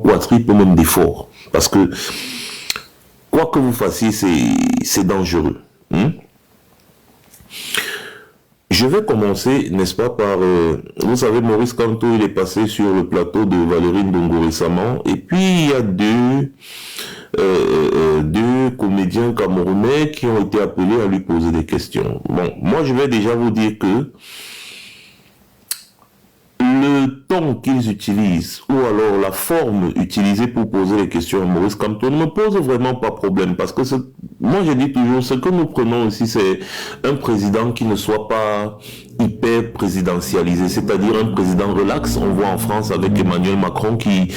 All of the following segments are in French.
quadruple même d'efforts. Parce que, quoi que vous fassiez, c'est dangereux. Je vais commencer, n'est-ce pas, par... vous savez, Maurice Kamto, il est passé sur le plateau de Valérie Ndongo récemment. Et puis, il y a deux comédiens camerounais qui ont été appelés à lui poser des questions. Bon, moi, je vais déjà vous dire que le ton qu'ils utilisent, ou alors la forme utilisée pour poser les questions à Maurice Kamto ne me pose vraiment pas problème, parce que moi je dis toujours, ce que nous prenons ici, c'est un président qui ne soit pas hyper présidentialisé, c'est-à-dire un président relax. On voit en France avec Emmanuel Macron qui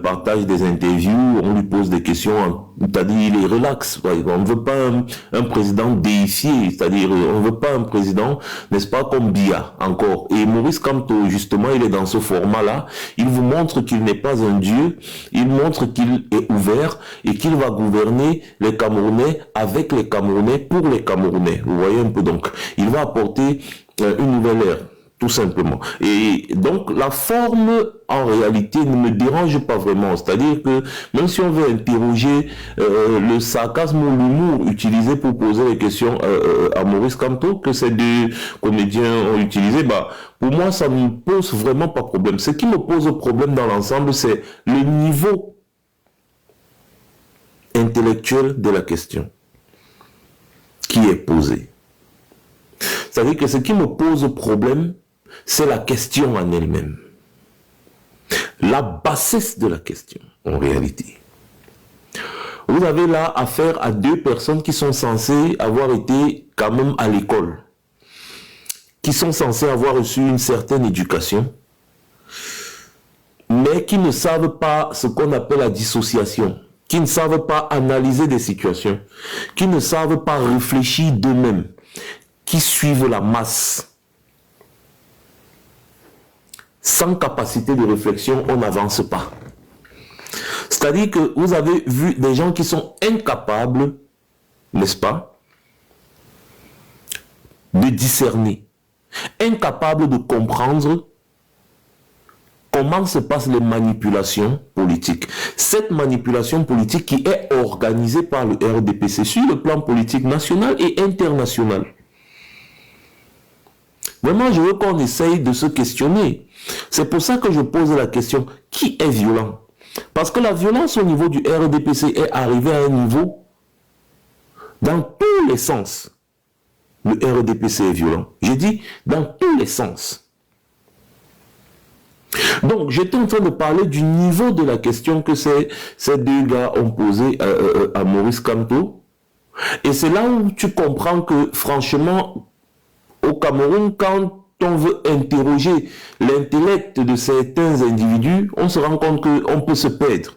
partage des interviews, on lui pose des questions, c'est-à-dire il est relax. On ne veut pas un président déifié, c'est-à-dire on ne veut pas un président, n'est-ce pas, comme Biya encore. Et Maurice Kamto, justement, il est dans ce format-là. Il vous montre qu'il n'est pas un dieu, il montre qu'il est ouvert et qu'il va gouverner les Camerounais avec les Camerounais pour les Camerounais. Vous voyez un peu, donc, il va apporter une nouvelle ère, tout simplement. Et donc, la forme, en réalité, ne me dérange pas vraiment. C'est-à-dire que, même si on veut interroger le sarcasme ou l'humour utilisé pour poser les questions à Maurice Kamto, que ces deux comédiens ont utilisé, bah, pour moi, ça ne me pose vraiment pas de problème. Ce qui me pose problème dans l'ensemble, c'est le niveau intellectuel de la question qui est posée. C'est-à-dire que ce qui me pose problème, c'est la question en elle-même. La bassesse de la question, en réalité. Vous avez là affaire à deux personnes qui sont censées avoir été quand même à l'école, qui sont censées avoir reçu une certaine éducation, mais qui ne savent pas ce qu'on appelle la dissociation, qui ne savent pas analyser des situations, qui ne savent pas réfléchir d'eux-mêmes, qui suivent la masse. Sans capacité de réflexion, on n'avance pas. C'est-à-dire que vous avez vu des gens qui sont incapables, n'est-ce pas, de discerner, incapables de comprendre comment se passent les manipulations politiques. Cette manipulation politique qui est organisée par le RDPC sur le plan politique national et international. Vraiment, je veux qu'on essaye de se questionner. C'est pour ça que je pose la question, qui est violent? Parce que la violence au niveau du RDPC est arrivée à un niveau, dans tous les sens, le RDPC est violent. Je dis, dans tous les sens. Donc, j'étais en train de parler du niveau de la question que ces deux gars ont posé à Maurice Kamto. Et c'est là où tu comprends que, franchement, au Cameroun, quand on veut interroger l'intellect de certains individus, on se rend compte qu'on peut se perdre.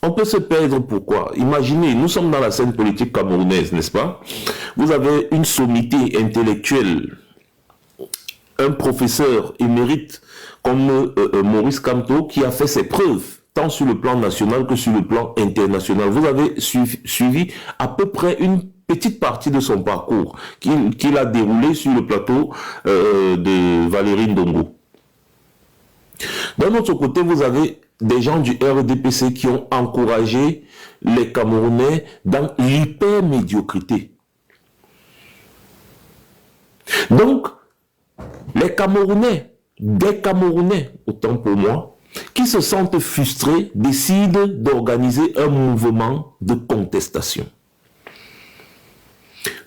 On peut se perdre, pourquoi? Imaginez, nous sommes dans la scène politique camerounaise, n'est-ce pas? Vous avez une sommité intellectuelle, un professeur émérite comme Maurice Kamto qui a fait ses preuves, tant sur le plan national que sur le plan international. Vous avez suivi à peu près une petite partie de son parcours qu'il a déroulé sur le plateau de Valérie Ndongo. D'un autre côté, vous avez des gens du RDPC qui ont encouragé les Camerounais dans l'hyper-médiocrité. Donc, les Camerounais, des Camerounais, autant pour moi, qui se sentent frustrés, décident d'organiser un mouvement de contestation.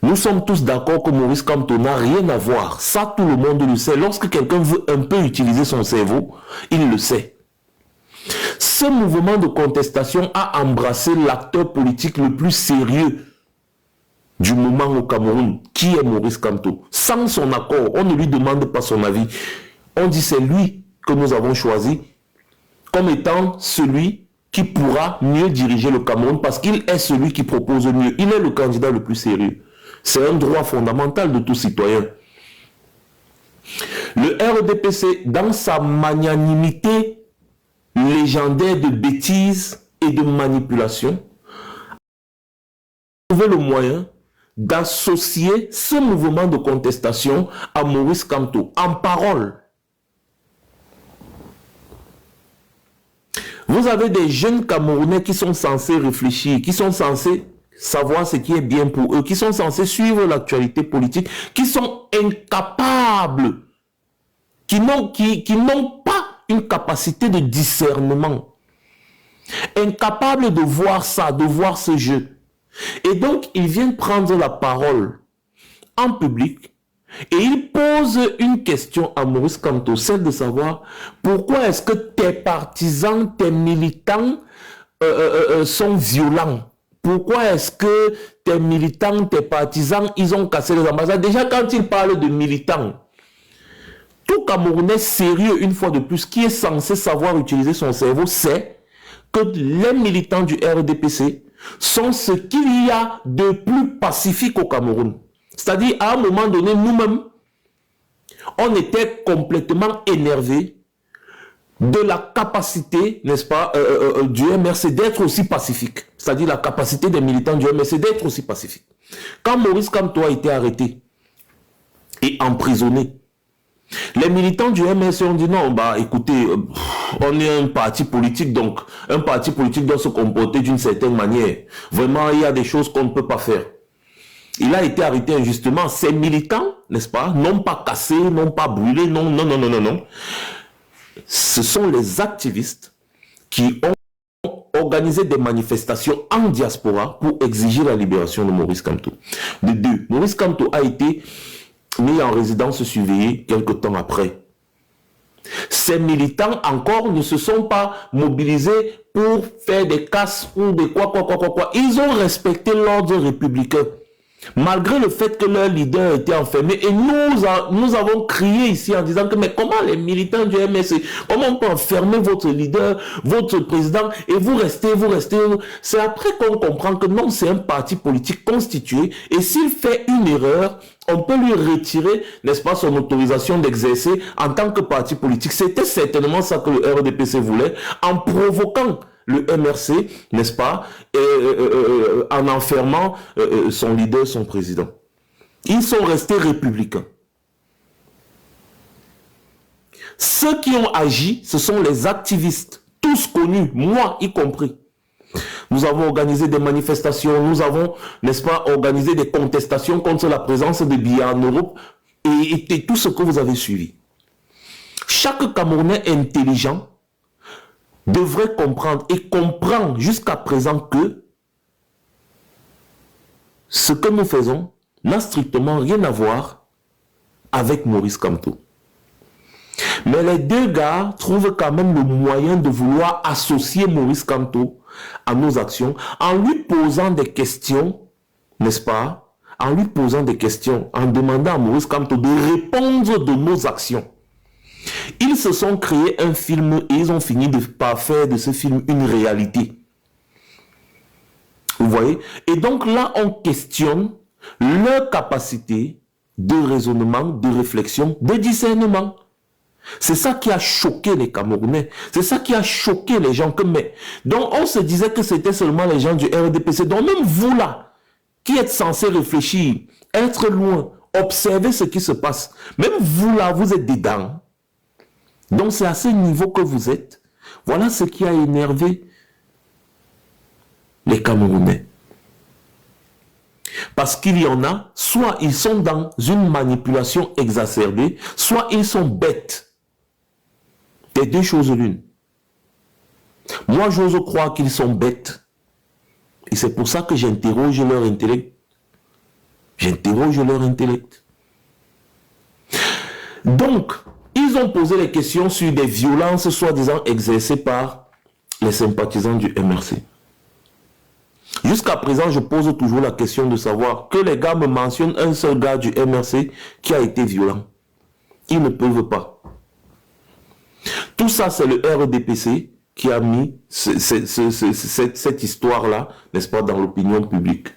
Nous sommes tous d'accord que Maurice Kamto n'a rien à voir. Ça, tout le monde le sait. Lorsque quelqu'un veut un peu utiliser son cerveau, il le sait. Ce mouvement de contestation a embrassé l'acteur politique le plus sérieux du moment au Cameroun, qui est Maurice Kamto. Sans son accord, on ne lui demande pas son avis. On dit c'est lui que nous avons choisi comme étant celui qui pourra mieux diriger le Cameroun parce qu'il est celui qui propose mieux. Il est le candidat le plus sérieux. C'est un droit fondamental de tout citoyen. Le RDPC, dans sa magnanimité légendaire de bêtises et de manipulation, a trouvé le moyen d'associer ce mouvement de contestation à Maurice Kamto en parole. Vous avez des jeunes Camerounais qui sont censés réfléchir, qui sont censés savoir ce qui est bien pour eux, qui sont censés suivre l'actualité politique, qui sont incapables, qui n'ont pas une capacité de discernement, incapables de voir ça, de voir ce jeu. Et donc, ils viennent prendre la parole en public et ils posent une question à Maurice Kamto, celle de savoir pourquoi est-ce que tes partisans, tes militants sont violents? Pourquoi est-ce que tes militants, tes partisans, ils ont cassé les ambassades? Déjà, quand ils parlent de militants, tout Camerounais sérieux, une fois de plus, qui est censé savoir utiliser son cerveau, sait que les militants du RDPC sont ce qu'il y a de plus pacifique au Cameroun. C'est-à-dire, à un moment donné, nous-mêmes, on était complètement énervés de la capacité, n'est-ce pas, du MRC d'être aussi pacifique. C'est-à-dire la capacité des militants du MRC d'être aussi pacifique. Quand Maurice Kamto a été arrêté et emprisonné, les militants du MRC ont dit non, bah écoutez, on est un parti politique, donc un parti politique doit se comporter d'une certaine manière. Vraiment, il y a des choses qu'on ne peut pas faire. Il a été arrêté injustement. Ces militants, n'est-ce pas, n'ont pas cassé, n'ont pas brûlé, non. Ce sont les activistes qui ont organisé des manifestations en diaspora pour exiger la libération de Maurice Kamto. De deux, Maurice Kamto a été mis en résidence surveillée quelque temps après. Ces militants encore ne se sont pas mobilisés pour faire des casses ou des quoi. Ils ont respecté l'ordre républicain. Malgré le fait que leur leader était enfermé, et nous avons crié ici en disant que mais comment les militants du MSC, comment on peut enfermer votre leader, votre président, et vous restez. C'est après qu'on comprend que non, c'est un parti politique constitué, et s'il fait une erreur, on peut lui retirer, n'est-ce pas, son autorisation d'exercer en tant que parti politique. C'était certainement ça que le RDPC voulait, en provoquant le MRC, n'est-ce pas, en enfermant son leader, son président. Ils sont restés républicains. Ceux qui ont agi, ce sont les activistes, tous connus, moi y compris. Nous avons organisé des manifestations, nous avons, n'est-ce pas, organisé des contestations contre la présence des billets en Europe et tout ce que vous avez suivi. Chaque Camerounais intelligent devrait comprendre et comprend jusqu'à présent que ce que nous faisons n'a strictement rien à voir avec Maurice Kamto. Mais les deux gars trouvent quand même le moyen de vouloir associer Maurice Kamto à nos actions en lui posant des questions, n'est-ce pas? En lui posant des questions, en demandant à Maurice Kamto de répondre de nos actions. Ils se sont créés un film et ils ont fini par faire de ce film une réalité. Vous voyez? Et donc là, on questionne leur capacité de raisonnement, de réflexion, de discernement. C'est ça qui a choqué les Camerounais. C'est ça qui a choqué les gens. Donc on se disait que c'était seulement les gens du RDPC. Donc même vous là, qui êtes censés réfléchir, être loin, observer ce qui se passe. Même vous là, vous êtes dedans. Donc c'est à ce niveau que vous êtes. Voilà ce qui a énervé les Camerounais. Parce qu'il y en a, soit ils sont dans une manipulation exacerbée, soit ils sont bêtes. Des deux choses l'une. Moi, j'ose croire qu'ils sont bêtes. Et c'est pour ça que j'interroge leur intellect. J'interroge leur intellect. Donc, ils ont posé des questions sur des violences soi-disant exercées par les sympathisants du MRC. Jusqu'à présent, je pose toujours la question de savoir que les gars me mentionnent un seul gars du MRC qui a été violent. Ils ne peuvent pas. Tout ça, c'est le RDPC qui a mis cette histoire-là, n'est-ce pas, dans l'opinion publique.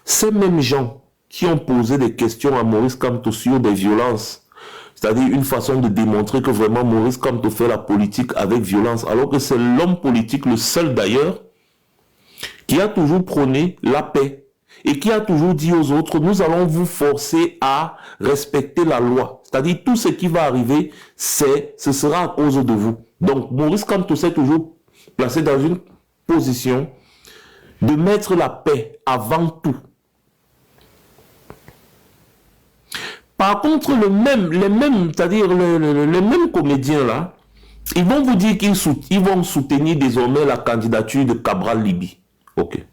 Ces mêmes gens qui ont posé des questions à Maurice Kamto sur des violences, c'est-à-dire une façon de démontrer que vraiment Maurice Kamto fait la politique avec violence, alors que c'est l'homme politique, le seul d'ailleurs, qui a toujours prôné la paix et qui a toujours dit aux autres, nous allons vous forcer à respecter la loi. C'est-à-dire tout ce qui va arriver, ce sera à cause de vous. Donc, Maurice Kamto s'est toujours placé dans une position de mettre la paix avant tout. Par contre, les mêmes, c'est-à-dire les mêmes comédiens là, ils vont vous dire qu'ils vont soutenir désormais la candidature de Cabral Libye. Ok.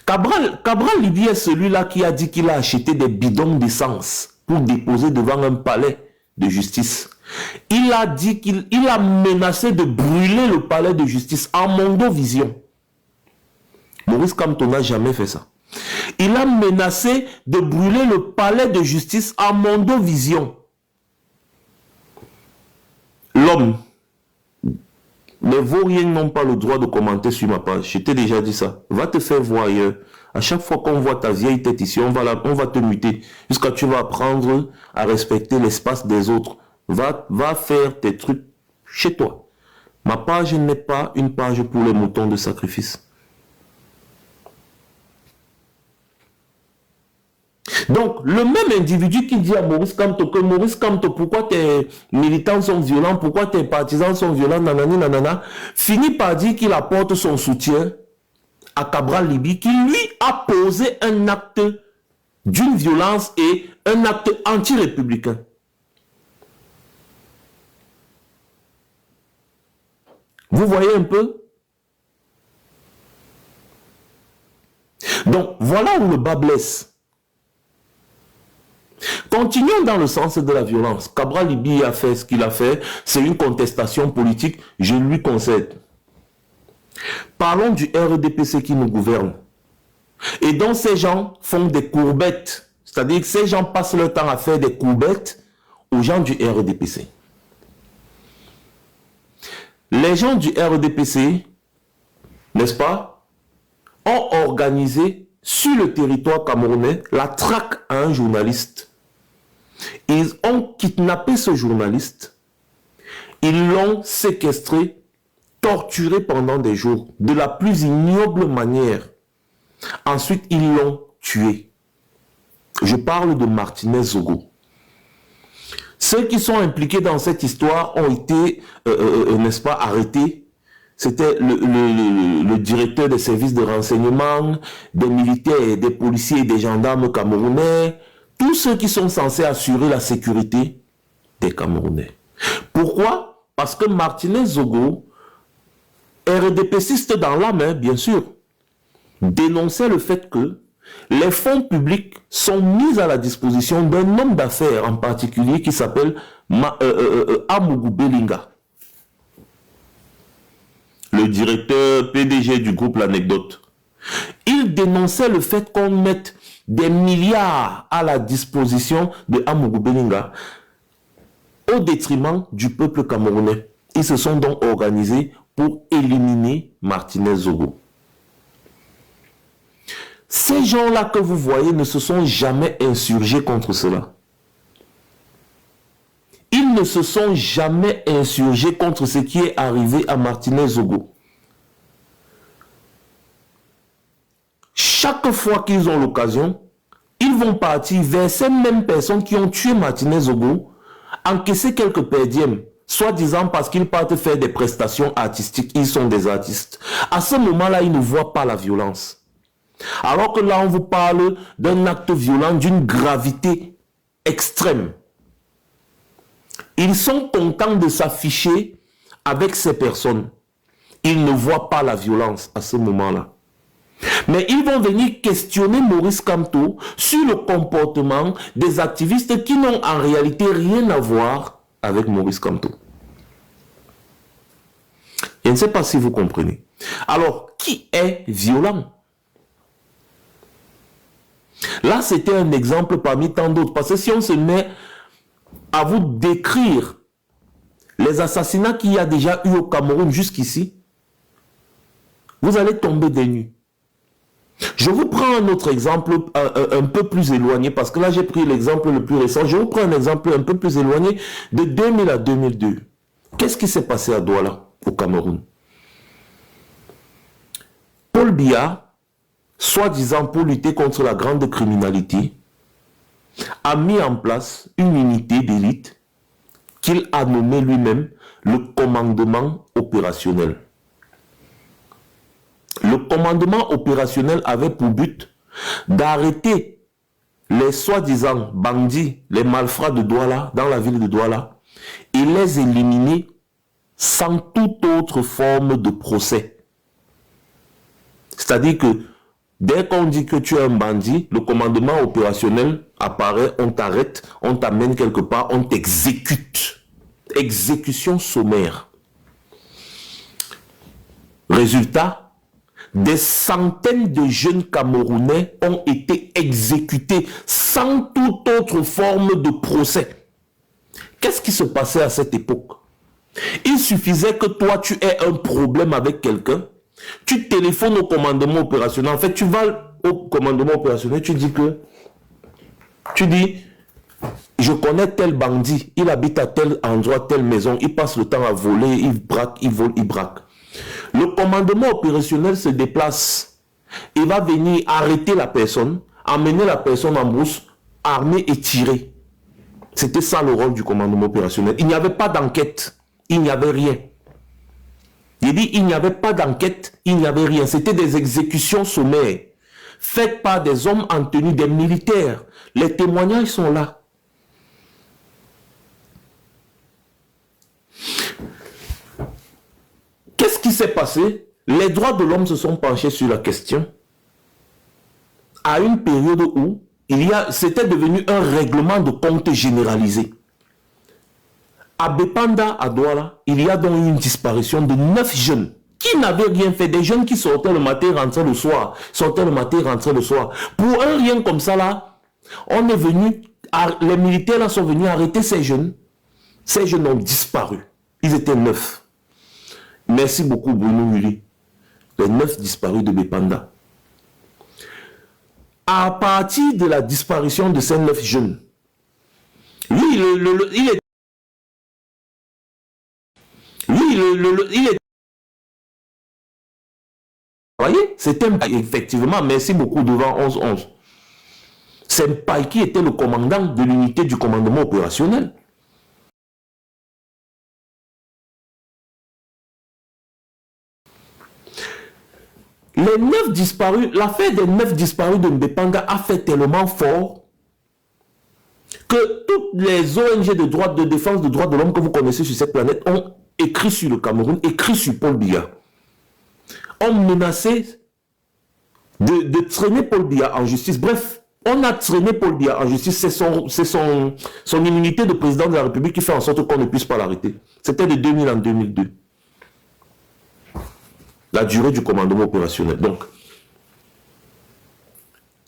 Cabral Libye est celui-là qui a dit qu'il a acheté des bidons d'essence pour déposer devant un palais de justice. Il a dit qu'il a menacé de brûler le palais de justice en Mondovision. Maurice Kamto n'a jamais fait ça. Il a menacé de brûler le palais de justice en Mondovision. L'homme, les vauriens n'ont pas le droit de commenter sur ma page. Je t'ai déjà dit ça. Va te faire voir ailleurs. À chaque fois qu'on voit ta vieille tête ici, on va te muter. Jusqu'à tu vas apprendre à respecter l'espace des autres. Va faire tes trucs chez toi. Ma page n'est pas une page pour les moutons de sacrifice. Donc, le même individu qui dit à Maurice Kamto que Maurice Kamto, pourquoi tes militants sont violents, pourquoi tes partisans sont violents, nanani, nanana, finit par dire qu'il apporte son soutien à Cabral Libye, qui lui a posé un acte d'une violence et un acte anti-républicain. Vous voyez un peu? Donc, voilà où le bas blesse. Continuons dans le sens de la violence. Cabral Libye a fait ce qu'il a fait. C'est une contestation politique. Je lui concède. Parlons du RDPC qui nous gouverne. Et dont ces gens font des courbettes. C'est-à-dire que ces gens passent leur temps à faire des courbettes aux gens du RDPC. Les gens du RDPC, n'est-ce pas, ont organisé sur le territoire camerounais la traque à un journaliste. Ils ont kidnappé ce journaliste. Ils l'ont séquestré, torturé pendant des jours, de la plus ignoble manière. Ensuite, ils l'ont tué. Je parle de Martinez Zogo. Ceux qui sont impliqués dans cette histoire ont été, n'est-ce pas, arrêtés. C'était le directeur des services de renseignement, des militaires, des policiers et des gendarmes camerounais, tous ceux qui sont censés assurer la sécurité des Camerounais. Pourquoi? Parce que Martinez Zogo, RDPciste dans l'âme, bien sûr, dénonçait le fait que les fonds publics sont mis à la disposition d'un homme d'affaires en particulier qui s'appelle Amougou Belinga, le directeur PDG du groupe L'Anecdote. Il dénonçait le fait qu'on mette des milliards à la disposition de Amougou Belinga au détriment du peuple camerounais. Ils se sont donc organisés pour éliminer Martinez Zogo. Ces gens-là que vous voyez ne se sont jamais insurgés contre cela. Ils ne se sont jamais insurgés contre ce qui est arrivé à Martinez Zogo. Chaque fois qu'ils ont l'occasion, ils vont partir vers ces mêmes personnes qui ont tué Martinez Zogo, encaisser quelques perdièmes, soi-disant parce qu'ils partent faire des prestations artistiques, ils sont des artistes. À ce moment-là, ils ne voient pas la violence. Alors que là, on vous parle d'un acte violent d'une gravité extrême. Ils sont contents de s'afficher avec ces personnes. Ils ne voient pas la violence à ce moment-là. Mais ils vont venir questionner Maurice Kamto sur le comportement des activistes qui n'ont en réalité rien à voir avec Maurice Kamto. Je ne sais pas si vous comprenez. Alors, qui est violent? Là, c'était un exemple parmi tant d'autres. Parce que si on se met à vous décrire les assassinats qu'il y a déjà eu au Cameroun jusqu'ici, vous allez tomber des nues. Je vous prends un autre exemple un peu plus éloigné, parce que là j'ai pris l'exemple le plus récent. Je vous prends un exemple un peu plus éloigné de 2000 à 2002. Qu'est-ce qui s'est passé à Douala, au Cameroun? Paul Biya, soi-disant pour lutter contre la grande criminalité, a mis en place une unité d'élite qu'il a nommée lui-même le commandement opérationnel. Le commandement opérationnel avait pour but d'arrêter les soi-disant bandits, les malfrats de Douala, dans la ville de Douala, et les éliminer sans toute autre forme de procès. C'est-à-dire que dès qu'on dit que tu es un bandit, le commandement opérationnel apparaît, on t'arrête, on t'amène quelque part, on t'exécute. Exécution sommaire. Résultat, des centaines de jeunes Camerounais ont été exécutés sans toute autre forme de procès. Qu'est-ce qui se passait à cette époque? Il suffisait que toi, tu aies un problème avec quelqu'un, tu téléphones au commandement opérationnel. En fait, tu vas au commandement opérationnel, tu dis, je connais tel bandit, il habite à tel endroit, telle maison, il passe le temps à voler, il braque, il vole, il braque. Le commandement opérationnel se déplace. Il va venir arrêter la personne, amener la personne en brousse, armer et tirer. C'était ça le rôle du commandement opérationnel. Il n'y avait pas d'enquête. Il n'y avait rien. Il dit, il n'y avait pas d'enquête, il n'y avait rien. C'était des exécutions sommaires, faites par des hommes en tenue, des militaires. Les témoignages sont là. Qu'est-ce qui s'est passé? Les droits de l'homme se sont penchés sur la question à une période où c'était devenu un règlement de compte généralisé. À Bepanda, à Douala, il y a donc une disparition de 9 jeunes qui n'avaient rien fait. Des jeunes qui sortaient le matin, rentraient le soir. Sortaient le matin, rentraient le soir. Pour un rien comme ça là, on est venu, les militaires là sont venus arrêter ces jeunes. Ces jeunes ont disparu. Ils étaient 9. Merci beaucoup Bruno Muli. Les 9 disparus de Bepanda. À partir de la disparition de ces 9 jeunes, lui, il est... il est... Vous voyez, c'était effectivement, merci beaucoup devant 11-11. C'est Mpai qui était le commandant de l'unité du commandement opérationnel. Les 9 disparus, l'affaire des 9 disparus de Mbepanga a fait tellement fort que toutes les ONG de défense des droits de l'homme que vous connaissez sur cette planète ont écrit sur le Cameroun, écrit sur Paul Biya, ont menacé de traîner Paul Biya en justice. Bref, on a traîné Paul Biya en justice. C'est son immunité de président de la République qui fait en sorte qu'on ne puisse pas l'arrêter. C'était de 2000 en 2002. La durée du commandement opérationnel. Donc,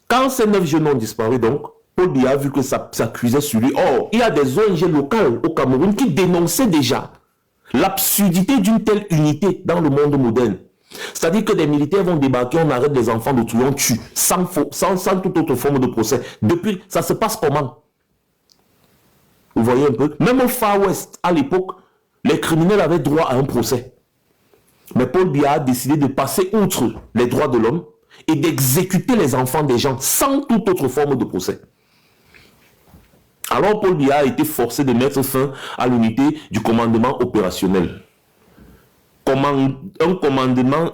quand ces 9 jeunes ont disparu, donc, Paul Biya a vu que ça cuisait sur lui. Or, il y a des ONG locales au Cameroun qui dénonçaient déjà l'absurdité d'une telle unité dans le monde moderne. C'est-à-dire que des militaires vont débarquer, on arrête les enfants d'autrui, on tue, sans toute autre forme de procès. Depuis, ça se passe comment? Vous voyez un peu? Même au Far West, à l'époque, les criminels avaient droit à un procès. Mais Paul Biya a décidé de passer outre les droits de l'homme et d'exécuter les enfants des gens sans toute autre forme de procès. Alors Paul Biya a été forcé de mettre fin à l'unité du commandement opérationnel. Un commandement,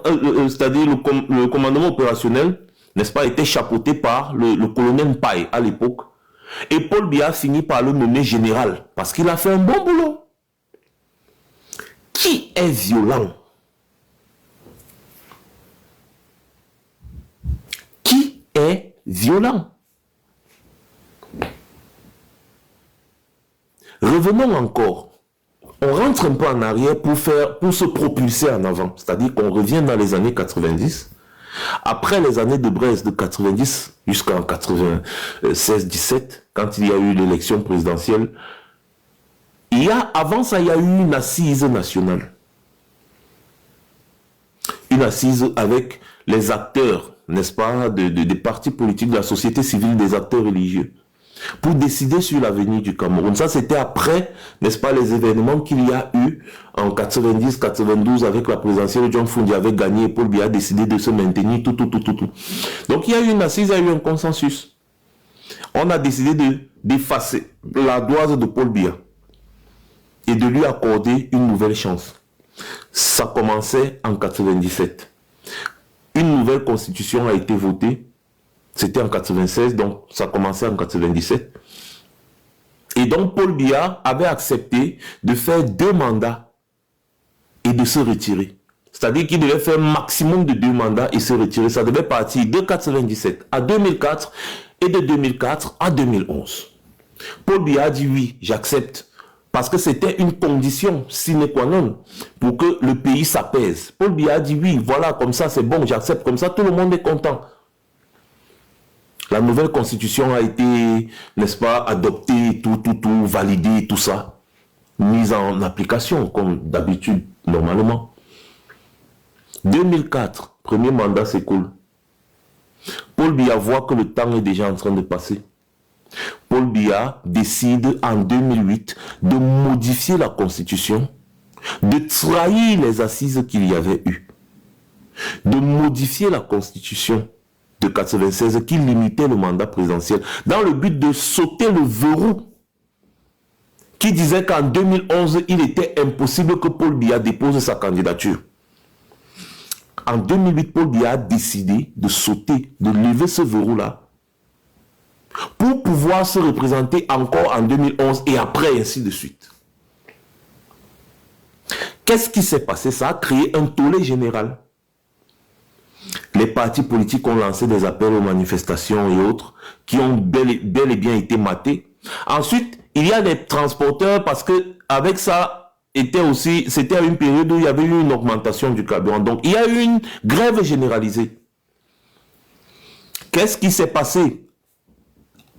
c'est-à-dire le commandement opérationnel, n'est-ce pas, était chapeauté par le colonel Mpai à l'époque. Et Paul Biya a fini par le nommer général parce qu'il a fait un bon boulot. Qui est violent? Qui est violent? Revenons encore. On rentre un peu en arrière pour se propulser en avant. C'est-à-dire qu'on revient dans les années 90. Après les années de Brest de 90 jusqu'en 96-17, quand il y a eu l'élection présidentielle, avant ça, il y a eu une assise nationale. Une assise avec les acteurs, n'est-ce pas, des partis politiques, de la société civile, des acteurs religieux, pour décider sur l'avenir du Cameroun. Ça, c'était après, n'est-ce pas, les événements qu'il y a eu en 90-92 avec la présidentielle. John Fundi avait gagné et Paul Biya a décidé de se maintenir, tout. Donc, il y a eu une assise, il y a eu un consensus. On a décidé d'effacer l'ardoise de Paul Biya. et de lui accorder une nouvelle chance. Ça commençait en 97. Une nouvelle constitution a été votée. C'était en 96, donc ça commençait en 97. Et donc Paul Biya avait accepté de faire 2 mandats et de se retirer. C'est-à-dire qu'il devait faire un maximum de 2 mandats et se retirer. Ça devait partir de 97 à 2004 et de 2004 à 2011. Paul Biya a dit oui, j'accepte. Parce que c'était une condition sine qua non pour que le pays s'apaise. Paul Biya a dit oui, voilà, comme ça c'est bon, j'accepte, comme ça tout le monde est content. La nouvelle constitution a été, n'est-ce pas, adoptée, tout, validée, tout ça, mise en application, comme d'habitude, normalement. 2004, premier mandat s'écoule. Paul Biya voit que le temps est déjà en train de passer. Paul Biya décide en 2008 de modifier la constitution, de trahir les assises qu'il y avait eues, de modifier la constitution de 96 qui limitait le mandat présidentiel dans le but de sauter le verrou qui disait qu'en 2011 il était impossible que Paul Biya dépose sa candidature. En 2008, Paul Biya a décidé de sauter, de lever ce verrou-là pour pouvoir se représenter encore en 2011 et après, ainsi de suite. Qu'est-ce qui s'est passé? Ça a créé un tollé général. Les partis politiques ont lancé des appels aux manifestations et autres qui ont bel et bien été matés. Ensuite, il y a les transporteurs parce que avec ça, c'était à une période où il y avait eu une augmentation du carburant. Donc, il y a eu une grève généralisée. Qu'est-ce qui s'est passé?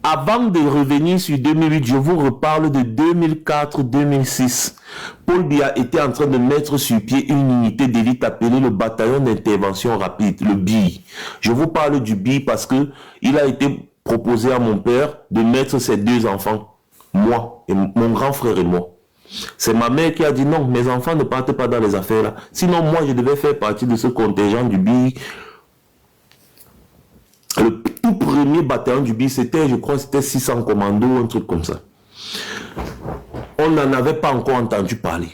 Avant de revenir sur 2008, je vous reparle de 2004-2006. Paul Biya était en train de mettre sur pied une unité d'élite appelée le bataillon d'intervention rapide, le BI. Je vous parle du BI parce que il a été proposé à mon père de mettre ses 2 enfants, moi et mon grand frère et moi. C'est ma mère qui a dit non, mes enfants ne partent pas dans les affaires là. Sinon, moi, je devais faire partie de ce contingent du BI. Le tout premier bataillon du BI, c'était, je crois, c'était 600 commandos, un truc comme ça. On n'en avait pas encore entendu parler.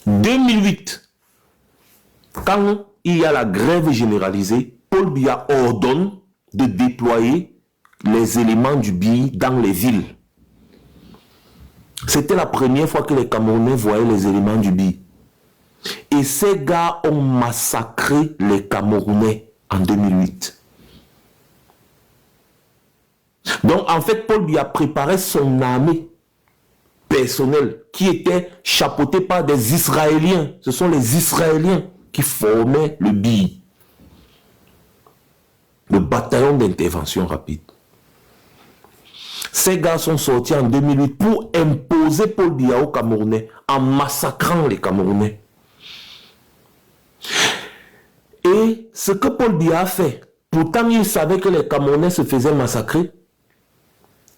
2008, quand il y a la grève généralisée, Paul Biya ordonne de déployer les éléments du BI dans les villes. C'était la première fois que les Camerounais voyaient les éléments du BI. Et ces gars ont massacré les Camerounais en 2008. Donc, en fait, Paul Biya préparait son armée personnelle qui était chapeautée par des Israéliens. Ce sont les Israéliens qui formaient le BI, le bataillon d'intervention rapide. Ces gars sont sortis en 2008 pour imposer Paul Biya aux Camerounais en massacrant les Camerounais. Et ce que Paul Biya a fait, pourtant il savait que les Camerounais se faisaient massacrer,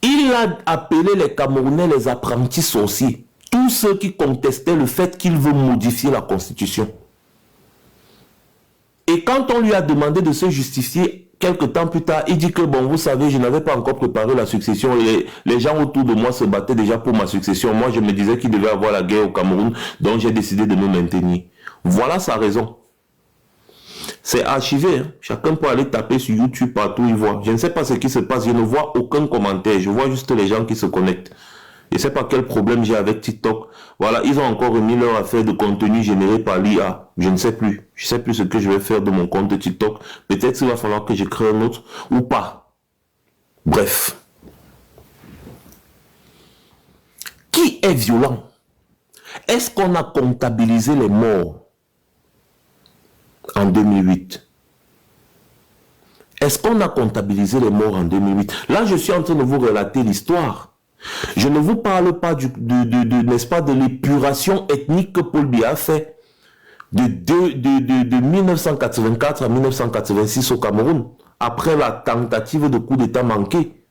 il a appelé les Camerounais les apprentis sorciers. Tous ceux qui contestaient le fait qu'il veut modifier la constitution. Et quand on lui a demandé de se justifier, quelque temps plus tard, il dit que bon, vous savez, je n'avais pas encore préparé la succession. Et les gens autour de moi se battaient déjà pour ma succession. Moi, je me disais qu'il devait avoir la guerre au Cameroun, donc j'ai décidé de me maintenir. Voilà sa raison. C'est archivé, hein. Chacun peut aller taper sur YouTube partout, il voit. Je ne sais pas ce qui se passe, je ne vois aucun commentaire, je vois juste les gens qui se connectent. Je ne sais pas quel problème j'ai avec TikTok. Voilà, ils ont encore remis leur affaire de contenu généré par l'IA. Je ne sais plus. Je ne sais plus ce que je vais faire de mon compte de TikTok. Peut-être qu'il va falloir que je crée un autre ou pas. Bref. Qui est violent? Est-ce qu'on a comptabilisé les morts en 2008? Est-ce qu'on a comptabilisé les morts en 2008? Là, je suis en train de vous relater l'histoire. Je ne vous parle pas n'est-ce pas, de l'épuration ethnique que Paul Biya a fait de 1984 à 1986 au Cameroun, après la tentative de coup d'État manqué,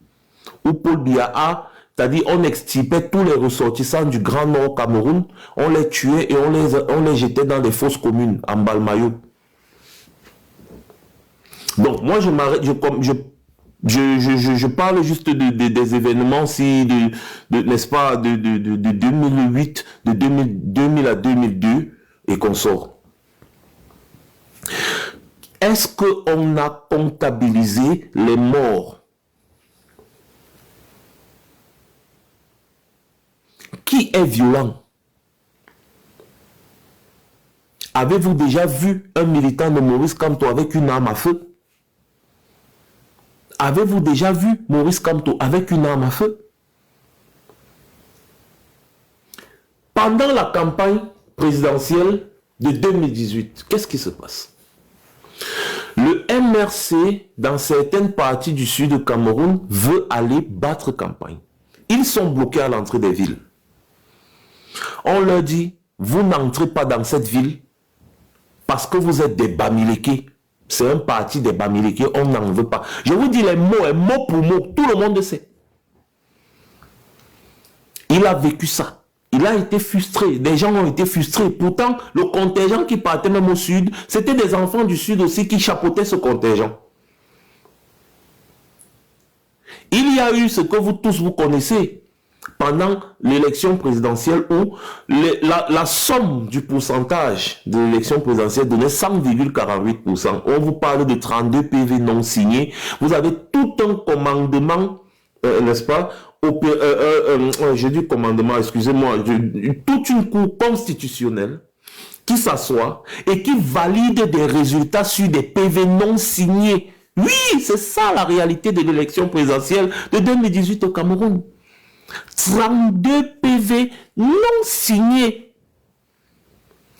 où Paul Biya a, c'est-à-dire on extirpait tous les ressortissants du Grand Nord Cameroun, on les tuait et on les jetait dans des fosses communes, en Balmayo. Donc moi je Je parle juste des événements, si, n'est-ce pas, de 2008, de 2000 à 2002 et qu'on sort. Est-ce qu'on a comptabilisé les morts? Qui est violent? Avez-vous déjà vu un militant de Maurice Kamto avec une arme à feu? Avez-vous déjà vu Maurice Kamto avec une arme à feu? Pendant la campagne présidentielle de 2018, qu'est-ce qui se passe? Le MRC, dans certaines parties du sud du Cameroun, veut aller battre campagne. Ils sont bloqués à l'entrée des villes. On leur dit, vous n'entrez pas dans cette ville parce que vous êtes des Bamileke. C'est un parti des Bamileke, on n'en veut pas. Je vous dis les mots, mot pour mot, tout le monde le sait. Il a vécu ça. Il a été frustré. Des gens ont été frustrés. Pourtant, le contingent qui partait même au sud, c'était des enfants du sud aussi qui chapeautaient ce contingent. Il y a eu ce que vous tous vous connaissez pendant l'élection présidentielle où la somme du pourcentage de l'élection présidentielle donnait 100,48%. On vous parle de 32 PV non signés. Vous avez tout un commandement, n'est-ce pas? Je dis commandement, excusez-moi, toute une cour constitutionnelle qui s'assoit et qui valide des résultats sur des PV non signés. Oui, c'est ça la réalité de l'élection présidentielle de 2018 au Cameroun. 32 PV non signés.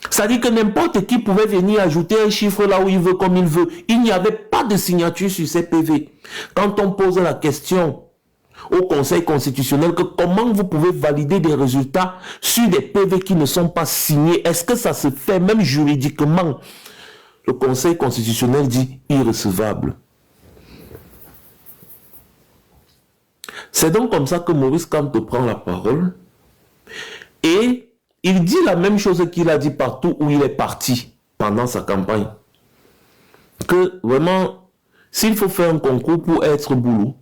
Ça dit que n'importe qui pouvait venir ajouter un chiffre là où il veut, comme il veut. Il n'y avait pas de signature sur ces PV. Quand on pose la question au Conseil constitutionnel que comment vous pouvez valider des résultats sur des PV qui ne sont pas signés, est-ce que ça se fait même juridiquement? Le Conseil constitutionnel dit irrecevable. C'est donc comme ça que Maurice Kamto prend la parole et il dit la même chose qu'il a dit partout où il est parti pendant sa campagne. Que vraiment, s'il faut faire un concours pour être boulot,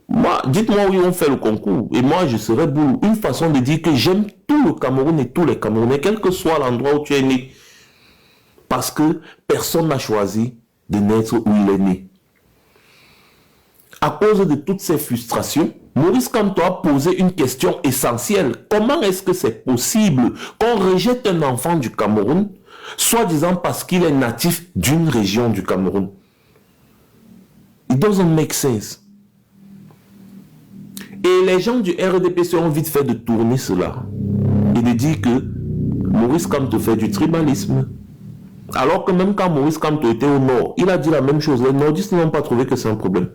moi, dites-moi où on fait le concours et moi je serai boulot. Une façon de dire que j'aime tout le Cameroun et tous les Camerounais, quel que soit l'endroit où tu es né. Parce que personne n'a choisi de naître où il est né. À cause de toutes ces frustrations, Maurice Kamto a posé une question essentielle. Comment est-ce que c'est possible qu'on rejette un enfant du Cameroun, soi-disant parce qu'il est natif d'une région du Cameroun? It doesn't make sense. Et les gens du RDPC ont vite fait de tourner cela et de dire que Maurice Kamto fait du tribalisme. Alors que même quand Maurice Kamto était au nord, il a dit la même chose. Les nordistes n'ont pas trouvé que c'est un problème.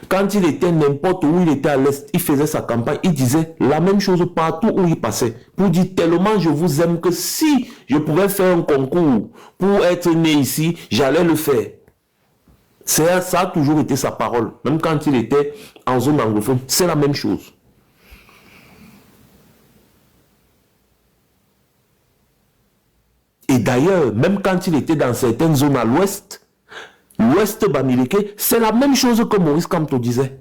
Quand il était n'importe où, il était à l'est, il faisait sa campagne, il disait la même chose partout où il passait. Pour dire tellement je vous aime que si je pouvais faire un concours pour être né ici, j'allais le faire. Ça a toujours été sa parole. Même quand il était en zone anglophone, c'est la même chose. Et d'ailleurs, même quand il était dans certaines zones à l'ouest, l'ouest Bamileke, c'est la même chose que Maurice Kamto disait.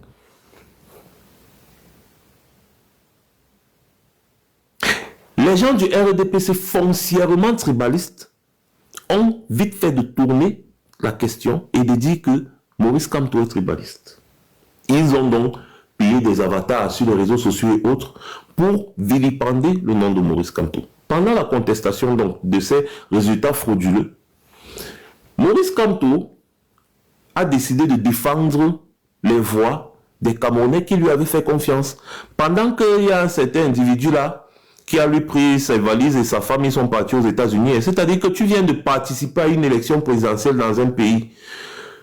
Les gens du RDPC foncièrement tribalistes ont vite fait de tourner la question et de dire que Maurice Kamto est tribaliste. Ils ont donc payé des avatars sur les réseaux sociaux et autres pour vilipender le nom de Maurice Kamto. Pendant la contestation donc, de ces résultats frauduleux, Maurice Kamto a décidé de défendre les voix des Camerounais qui lui avaient fait confiance. Pendant qu'il y a un certain individu là qui a lui pris ses valises et sa femme, ils sont partis aux États-Unis. C'est-à-dire que tu viens de participer à une élection présidentielle dans un pays.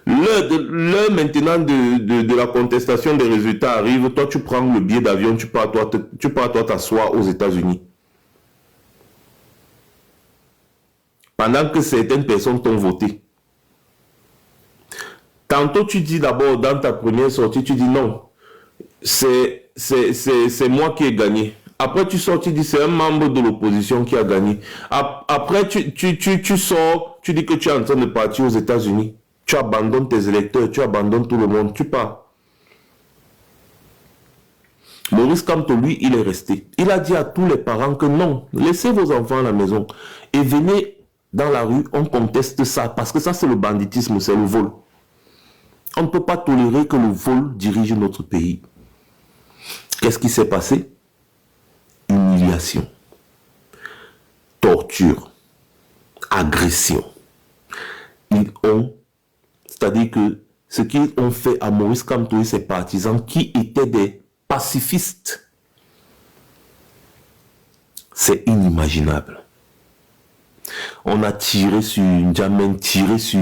L'heure maintenant de la contestation des résultats arrive, toi tu prends le billet d'avion, tu pars toi t'asseoir aux États-Unis. Pendant que certaines personnes t'ont voté. Tantôt tu dis d'abord dans ta première sortie, tu dis non, c'est moi qui ai gagné. Après tu sors, tu dis c'est un membre de l'opposition qui a gagné. Après tu sors, tu dis que tu es en train de partir aux États-Unis. Tu abandonnes tes électeurs, tu abandonnes tout le monde, tu pars. Maurice Kamto, lui, il est resté. Il a dit à tous les parents que non, laissez vos enfants à la maison et venez dans la rue, on conteste ça, parce que ça c'est le banditisme, c'est le vol. On ne peut pas tolérer que le vol dirige notre pays. Qu'est-ce qui s'est passé? Humiliation, torture, agression. C'est-à-dire que ce qu'ils ont fait à Maurice Kamto et ses partisans qui étaient des pacifistes, c'est inimaginable. On a tiré sur N'Djamena, tiré sur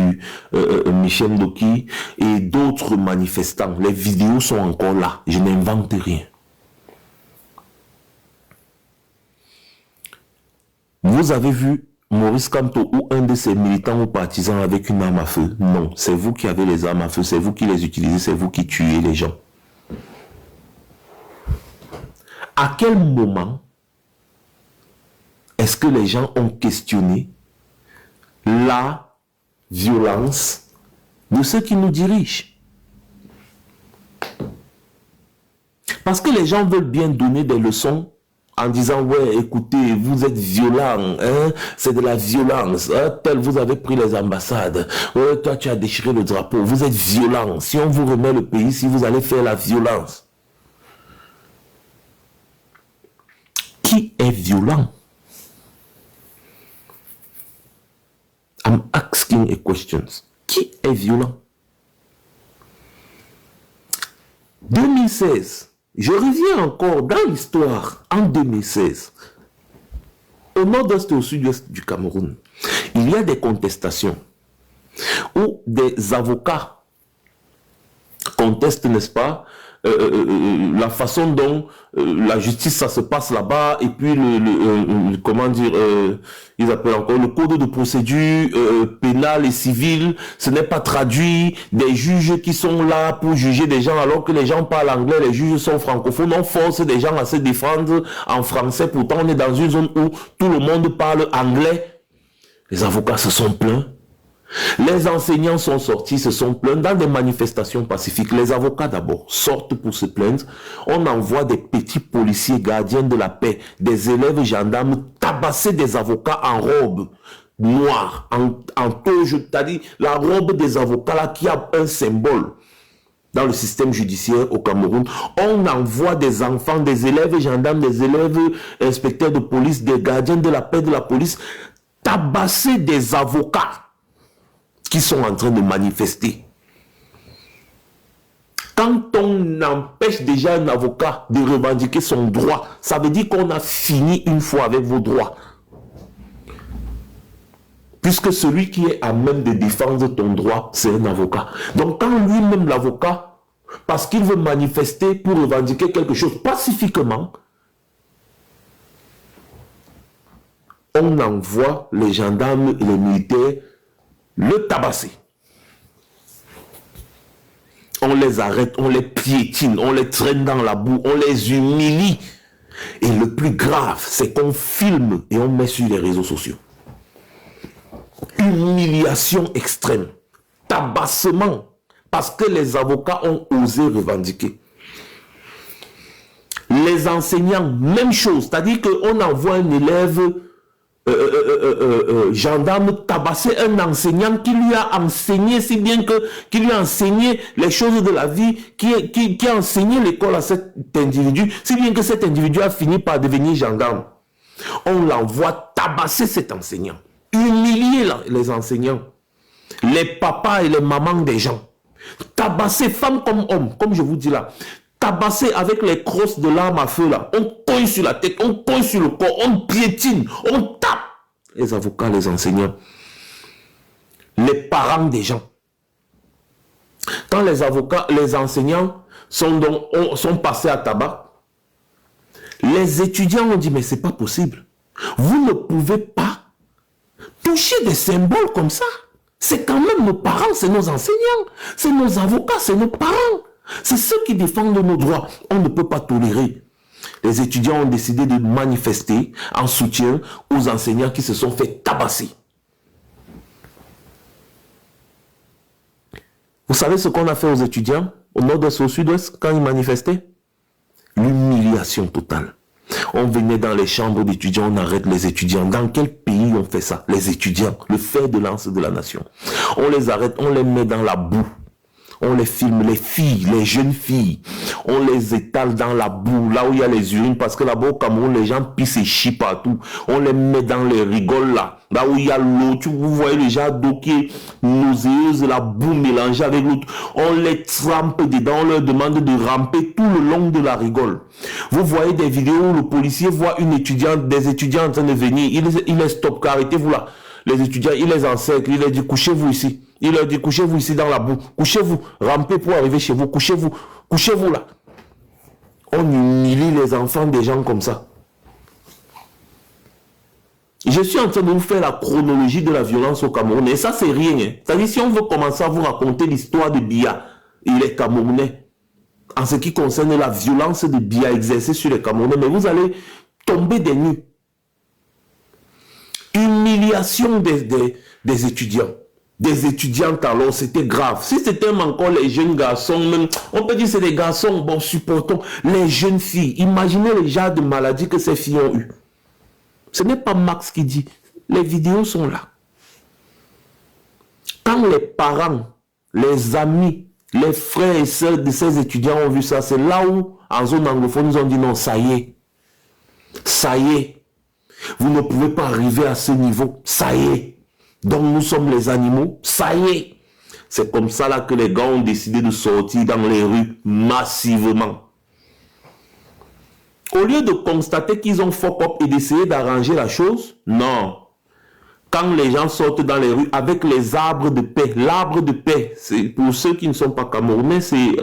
Michel Ndoki et d'autres manifestants. Les vidéos sont encore là. Je n'invente rien. Vous avez vu Maurice Kamto ou un de ses militants ou partisans avec une arme à feu? Non, c'est vous qui avez les armes à feu, c'est vous qui les utilisez, c'est vous qui tuez les gens. À quel moment est-ce que les gens ont questionné la violence de ceux qui nous dirigent? Parce que les gens veulent bien donner des leçons en disant, ouais, écoutez, vous êtes violents, hein, c'est de la violence, hein, tel vous avez pris les ambassades, ouais, toi tu as déchiré le drapeau, vous êtes violents, si on vous remet le pays, si vous allez faire la violence. Qui est violent? I'm asking a question. Qui est violent? 2016, je reviens encore dans l'histoire, en 2016, au nord-est et au sud-ouest du Cameroun, il y a des contestations où des avocats contestent, n'est-ce pas, la façon dont la justice ça se passe là-bas et puis comment dire, ils appellent encore le code de procédure pénale et civile, ce n'est pas traduit, des juges qui sont là pour juger des gens alors que les gens parlent anglais, les juges sont francophones, on force des gens à se défendre en français, pourtant on est dans une zone où tout le monde parle anglais. Les avocats se sont plaints. Les enseignants sont sortis, se sont plaints dans des manifestations pacifiques. Les avocats d'abord sortent pour se plaindre. On envoie des petits policiers gardiens de la paix, des élèves gendarmes tabasser des avocats en robe noire, en toge, c'est-à-dire la robe des avocats là qui a un symbole dans le système judiciaire au Cameroun. On envoie des enfants, des élèves gendarmes, des élèves inspecteurs de police, des gardiens de la paix de la police, tabasser des avocats qui sont en train de manifester. Quand on empêche déjà un avocat de revendiquer son droit, ça veut dire qu'on a fini une fois avec vos droits. Puisque celui qui est à même de défendre ton droit, c'est un avocat. Donc quand lui-même l'avocat, parce qu'il veut manifester pour revendiquer quelque chose pacifiquement, on envoie les gendarmes et les militaires le tabasser. On les arrête, on les piétine, on les traîne dans la boue, on les humilie. Et le plus grave, c'est qu'on filme et on met sur les réseaux sociaux. Humiliation extrême, tabassement, parce que les avocats ont osé revendiquer. Les enseignants, même chose, c'est-à-dire qu'on envoie un élève gendarme tabasser un enseignant qui lui a enseigné, si bien que qui lui a enseigné les choses de la vie, qui a enseigné l'école à cet individu, si bien que cet individu a fini par devenir gendarme. On l'envoie tabasser cet enseignant, humilier les enseignants, les papas et les mamans des gens, tabasser femmes comme hommes, comme je vous dis là, tabasser avec les crosses de l'arme à feu là, on cogne sur la tête, on cogne sur le corps, on piétine, on tape les avocats, les enseignants, les parents des gens. Quand les avocats, les enseignants sont passés à tabac, les étudiants ont dit mais c'est pas possible, vous ne pouvez pas toucher des symboles comme ça, c'est quand même nos parents, c'est nos enseignants, c'est nos avocats, c'est nos parents. C'est ceux qui défendent nos droits. On ne peut pas tolérer. Les étudiants ont décidé de manifester en soutien aux enseignants qui se sont fait tabasser. Vous savez ce qu'on a fait aux étudiants au nord-est et au sud-ouest quand ils manifestaient? L'humiliation. humiliation totale. On venait dans les chambres d'étudiants, on arrête les étudiants. Dans quel pays on fait ça? Les étudiants, le fer de lance de la nation. On les arrête, on les met dans la boue. On les filme, les filles, les jeunes filles. On les étale dans la boue, là où il y a les urines, parce que là-bas au Cameroun, les gens pissent et chient partout. On les met dans les rigoles là, là où il y a l'eau. Vous voyez les gens d'eau qui est nauséeuse, la boue mélangée avec l'eau. On les trempe dedans, on leur demande de ramper tout le long de la rigole. Vous voyez des vidéos où le policier voit une étudiante, des étudiants en train de venir. Il les stoppe, arrêtez-vous là. Les étudiants, il les encercle, il leur dit couchez-vous ici. Il leur dit couchez-vous ici dans la boue. Couchez-vous, rampez pour arriver chez vous. Couchez-vous, couchez-vous là. On humilie les enfants des gens comme ça. Je suis en train de vous faire la chronologie de la violence au Cameroun. Et ça, c'est rien. Hein. C'est-à-dire, si on veut commencer à vous raconter l'histoire de Biya et les Camerounais, en ce qui concerne la violence de Biya exercée sur les Camerounais, mais vous allez tomber des nues. Humiliation des étudiants. Des étudiantes alors, c'était grave. Si c'était encore les jeunes garçons, même, on peut dire que c'est des garçons, bon, supportons. Les jeunes filles, imaginez les genres de maladies que ces filles ont eues. Ce n'est pas Max qui dit, les vidéos sont là. Quand les parents, les amis, les frères et sœurs de ces étudiants ont vu ça, c'est là où, en zone anglophone, ils ont dit non, ça y est. Ça y est. Vous ne pouvez pas arriver à ce niveau. Ça y est. Donc nous sommes les animaux. Ça y est. C'est comme ça là que les gars ont décidé de sortir dans les rues massivement. Au lieu de constater qu'ils ont fuck up et d'essayer d'arranger la chose, non. Quand les gens sortent dans les rues avec les arbres de paix, l'arbre de paix, c'est pour ceux qui ne sont pas camerounais, c'est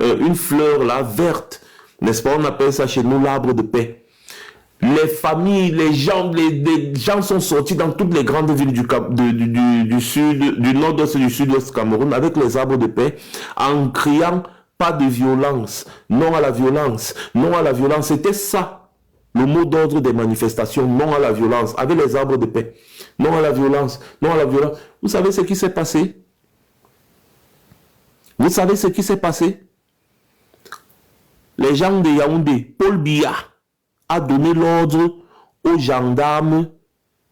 une fleur là verte, n'est-ce pas? On appelle ça chez nous l'arbre de paix. Les familles, les gens sont sortis dans toutes les grandes villes du sud, du nord-ouest et du sud-ouest Cameroun avec les arbres de paix en criant pas de violence, non à la violence, non à la violence. C'était ça, le mot d'ordre des manifestations, non à la violence, avec les arbres de paix. Non à la violence, non à la violence. Vous savez ce qui s'est passé? Vous savez ce qui s'est passé? Les gens de Yaoundé, Paul Biya a donné l'ordre aux gendarmes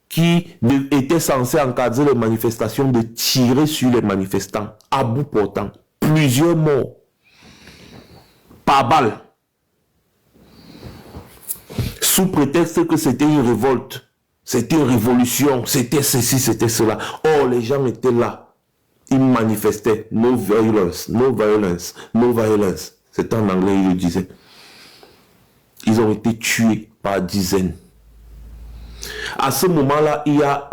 qui étaient censés encadrer les manifestations de tirer sur les manifestants à bout portant. Plusieurs morts. Par balle. Sous prétexte que c'était une révolte. C'était une révolution. C'était ceci, c'était cela. Or, les gens étaient là. Ils manifestaient. No violence, no violence, no violence. C'était en anglais, ils le disaient. Ils ont été tués par dizaines. À ce moment-là, il y a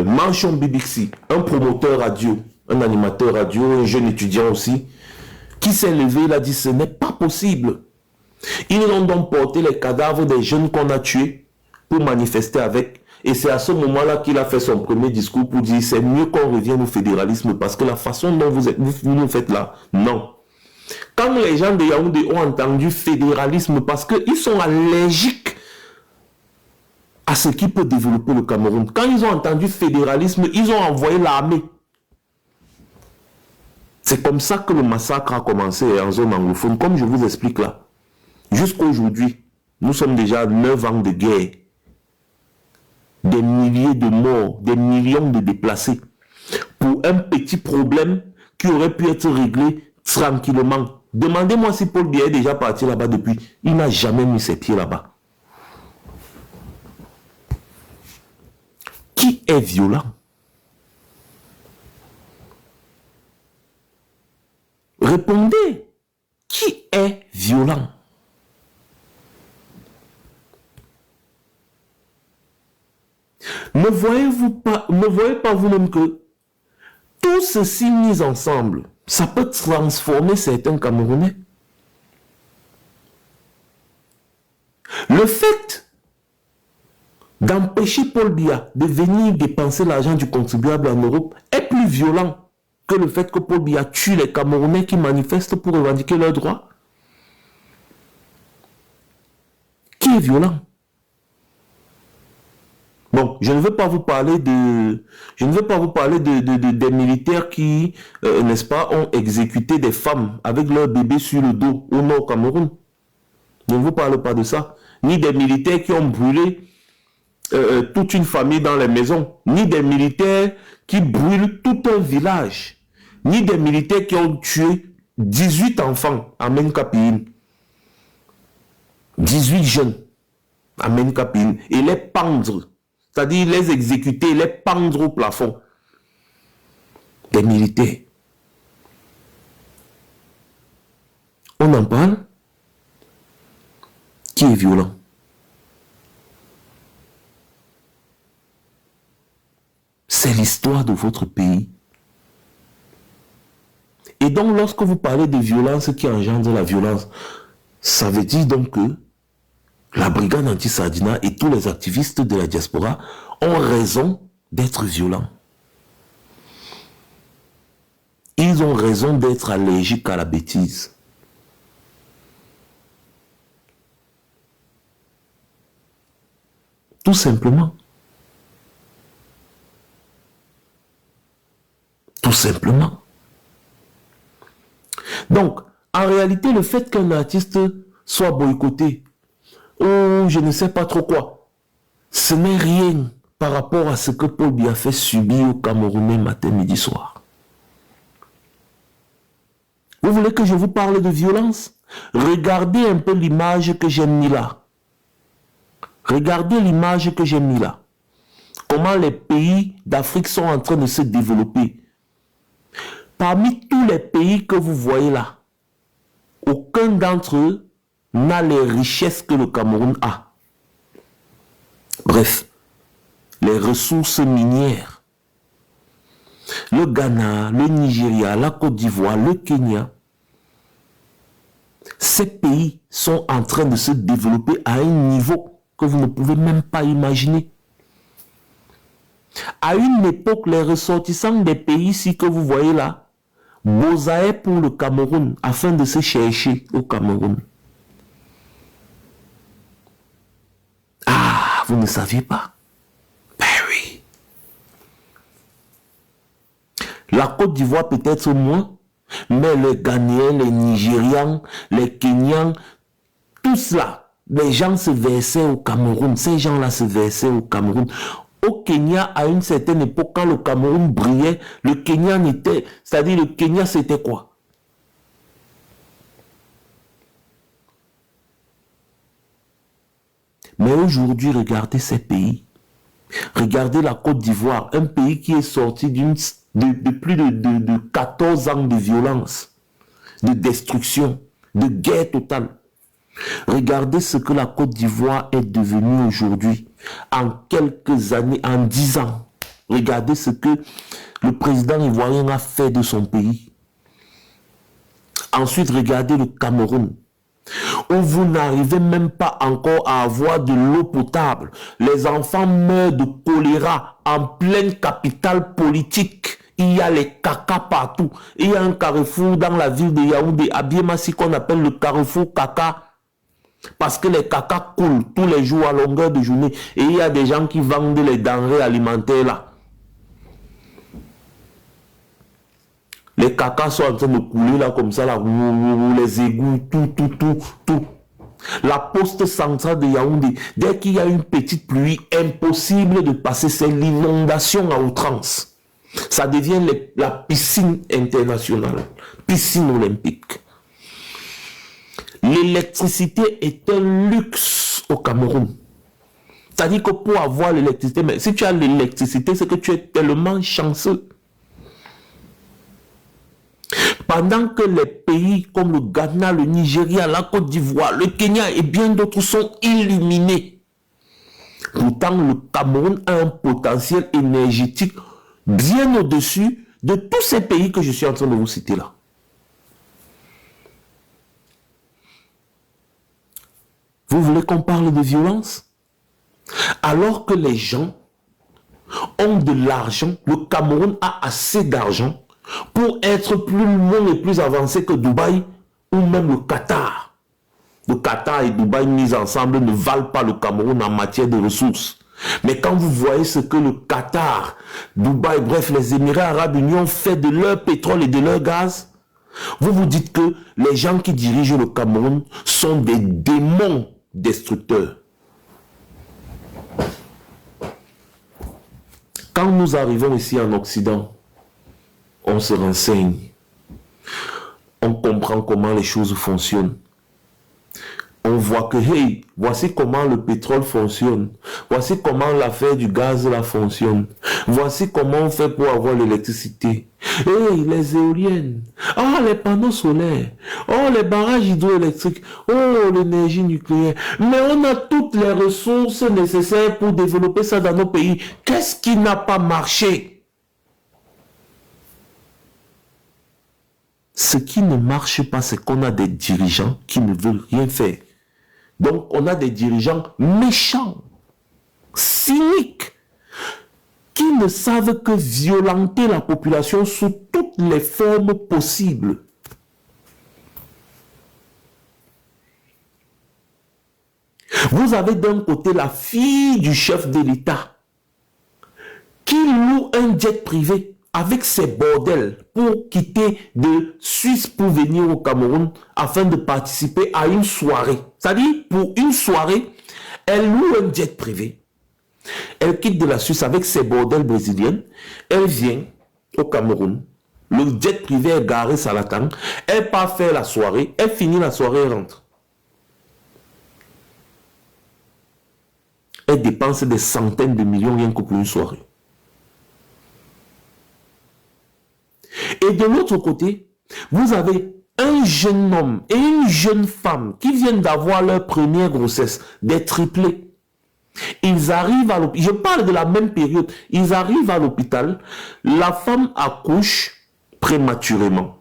Manchon Bibixi, un promoteur radio, un animateur radio, un jeune étudiant aussi, qui s'est levé, il a dit ce n'est pas possible. Ils ont donc porté les cadavres des jeunes qu'on a tués pour manifester avec. Et c'est à ce moment-là qu'il a fait son premier discours pour dire c'est mieux qu'on revienne au fédéralisme parce que la façon dont vous nous faites là, non. Quand les gens de Yaoundé ont entendu fédéralisme parce qu'ils sont allergiques à ce qui peut développer le Cameroun, quand ils ont entendu fédéralisme, ils ont envoyé l'armée. C'est comme ça que le massacre a commencé en zone anglophone, comme je vous explique là. Jusqu'à aujourd'hui, nous sommes déjà à 9 ans de guerre. Des milliers de morts, des millions de déplacés. Pour un petit problème qui aurait pu être réglé tranquillement. Demandez-moi si Paul Biya est déjà parti là-bas depuis. Il n'a jamais mis ses pieds là-bas. Qui est violent? Répondez. Qui est violent? Ne voyez pas vous-même que tout ceci mis ensemble, ça peut transformer certains Camerounais. Le fait d'empêcher Paul Biya de venir dépenser l'argent du contribuable en Europe est plus violent que le fait que Paul Biya tue les Camerounais qui manifestent pour revendiquer leurs droits. Qui est violent? Bon, je ne veux pas vous parler des militaires qui, n'est-ce pas, ont exécuté des femmes avec leurs bébés sur le dos au nord Cameroun. Je ne vous parle pas de ça. Ni des militaires qui ont brûlé toute une famille dans les maisons. Ni des militaires qui brûlent tout un village. Ni des militaires qui ont tué 18 enfants à Menkapine. 18 jeunes à Menkapine. Et les pendre. C'est-à-dire les exécuter, les pendre au plafond. Des militaires. On en parle. Qui est violent? C'est l'histoire de votre pays. Et donc, lorsque vous parlez de violence qui engendre la violence, ça veut dire donc que la brigade anti-Sardina et tous les activistes de la diaspora ont raison d'être violents. Ils ont raison d'être allergiques à la bêtise. Tout simplement. Tout simplement. Donc, en réalité, le fait qu'un artiste soit boycotté, ou je ne sais pas trop quoi, ce n'est rien par rapport à ce que Paul Biya subit au Camerounais matin, midi, soir. Vous voulez que je vous parle de violence? Regardez un peu l'image que j'ai mis là. Regardez l'image que j'ai mis là. Comment les pays d'Afrique sont en train de se développer. Parmi tous les pays que vous voyez là, aucun d'entre eux n'a les richesses que le Cameroun a. Bref, les ressources minières. Le Ghana, le Nigeria, la Côte d'Ivoire, le Kenya, ces pays sont en train de se développer à un niveau que vous ne pouvez même pas imaginer. À une époque, les ressortissants des pays ici que vous voyez là, bosaient pour le Cameroun afin de se chercher au Cameroun. Ah, vous ne saviez pas? Ben oui. La Côte d'Ivoire peut-être moins, mais les Ghanéens, les Nigérians, les Kenyans, tout cela, les gens se versaient au Cameroun. Ces gens-là se versaient au Cameroun. Au Kenya, à une certaine époque, quand le Cameroun brillait, le Kenya n'était... C'est-à-dire, le Kenya, c'était quoi? Mais aujourd'hui, regardez ces pays. Regardez la Côte d'Ivoire, un pays qui est sorti de plus de 14 ans de violence, de destruction, de guerre totale. Regardez ce que la Côte d'Ivoire est devenue aujourd'hui. En quelques années, en 10 ans. Regardez ce que le président ivoirien a fait de son pays. Ensuite, regardez le Cameroun, où vous n'arrivez même pas encore à avoir de l'eau potable. Les enfants meurent de choléra en pleine capitale politique. Il y a les caca partout. Il y a un carrefour dans la ville de Yaoundé, à Biémassi, qu'on appelle le carrefour caca. Parce que les caca coulent tous les jours à longueur de journée. Et il y a des gens qui vendent les denrées alimentaires là. Les cacas sont en train de couler là comme ça, là, les égouts, tout. La poste centrale de Yaoundé, dès qu'il y a une petite pluie, impossible de passer, c'est l'inondation à outrance. Ça devient la piscine internationale, piscine olympique. L'électricité est un luxe au Cameroun. C'est-à-dire que pour avoir l'électricité, mais si tu as l'électricité, c'est que tu es tellement chanceux. Pendant que les pays comme le Ghana, le Nigeria, la Côte d'Ivoire, le Kenya et bien d'autres sont illuminés. Pourtant, le Cameroun a un potentiel énergétique bien au-dessus de tous ces pays que je suis en train de vous citer là. Vous voulez qu'on parle de violence? Alors que les gens ont de l'argent, le Cameroun a assez d'argent pour être plus loin et plus avancé que Dubaï ou même le Qatar. Le Qatar et Dubaï mis ensemble ne valent pas le Cameroun en matière de ressources. Mais quand vous voyez ce que le Qatar, Dubaï, bref, les Émirats Arabes Unis ont fait de leur pétrole et de leur gaz, Vous vous dites que les gens qui dirigent le Cameroun sont des démons destructeurs. Quand nous arrivons ici en Occident, on se renseigne. On comprend comment les choses fonctionnent. On voit que, hey, voici comment le pétrole fonctionne. Voici comment l'affaire du gaz là fonctionne. Voici comment on fait pour avoir l'électricité. Hey, les éoliennes. Oh, les panneaux solaires. Oh, les barrages hydroélectriques. Oh, l'énergie nucléaire. Mais on a toutes les ressources nécessaires pour développer ça dans nos pays. Qu'est-ce qui n'a pas marché? Ce qui ne marche pas, c'est qu'on a des dirigeants qui ne veulent rien faire. Donc, on a des dirigeants méchants, cyniques, qui ne savent que violenter la population sous toutes les formes possibles. Vous avez d'un côté la fille du chef de l'État qui loue un jet privé avec ses bordels pour quitter de Suisse pour venir au Cameroun afin de participer à une soirée. C'est-à-dire, pour une soirée, elle loue un jet privé. Elle quitte de la Suisse avec ses bordels brésiliennes. Elle vient au Cameroun. Le jet privé est garé, ça l'attend. Elle part faire la soirée. Elle finit la soirée et rentre. Elle dépense des centaines de millions rien que pour une soirée. Et de l'autre côté, vous avez un jeune homme et une jeune femme qui viennent d'avoir leur première grossesse, des triplés. Ils arrivent à l'hôpital, je parle de la même période, ils arrivent à l'hôpital, la femme accouche prématurément.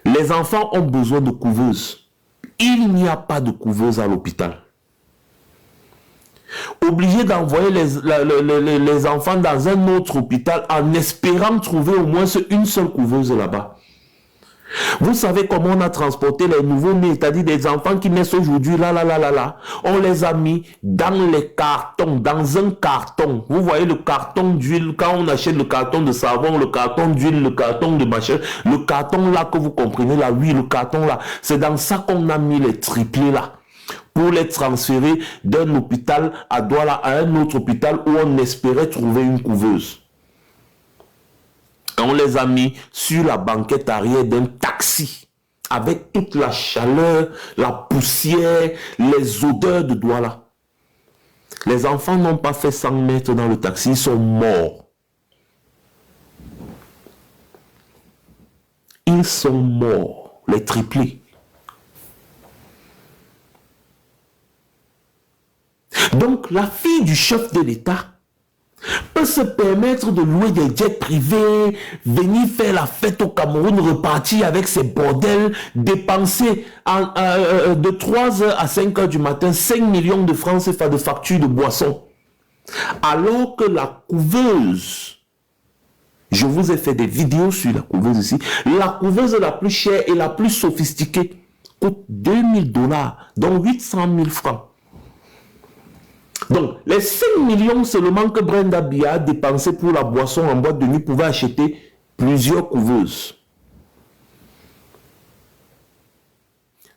Les enfants ont besoin de couveuse. Il n'y a pas de couveuse à l'hôpital. Obligé d'envoyer les enfants dans un autre hôpital en espérant trouver au moins une seule couveuse là-bas. Vous savez comment on a transporté les nouveaux-nés, c'est-à-dire des enfants qui naissent aujourd'hui, là. On les a mis dans les cartons, dans un carton. Vous voyez le carton d'huile, quand on achète le carton de savon, le carton d'huile, le carton de machin, le carton là que vous comprenez là, oui, le carton là, c'est dans ça qu'on a mis les triplés là, pour les transférer d'un hôpital à Douala à un autre hôpital où on espérait trouver une couveuse. On les a mis sur la banquette arrière d'un taxi avec toute la chaleur, la poussière, les odeurs de Douala. Les enfants n'ont pas fait 100 mètres dans le taxi, ils sont morts. Ils sont morts, les triplés. Donc la fille du chef de l'État peut se permettre de louer des jets privés, venir faire la fête au Cameroun, repartir avec ses bordels, dépenser de 3h à 5h du matin 5 millions de francs CFA de factures de boissons. Alors que la couveuse, je vous ai fait des vidéos sur la couveuse ici, la couveuse la plus chère et la plus sophistiquée coûte $2000, donc 800 000 francs. Donc, les 5 millions seulement que Brenda Biya a dépensé pour la boisson en boîte de nuit pouvaient acheter plusieurs couveuses.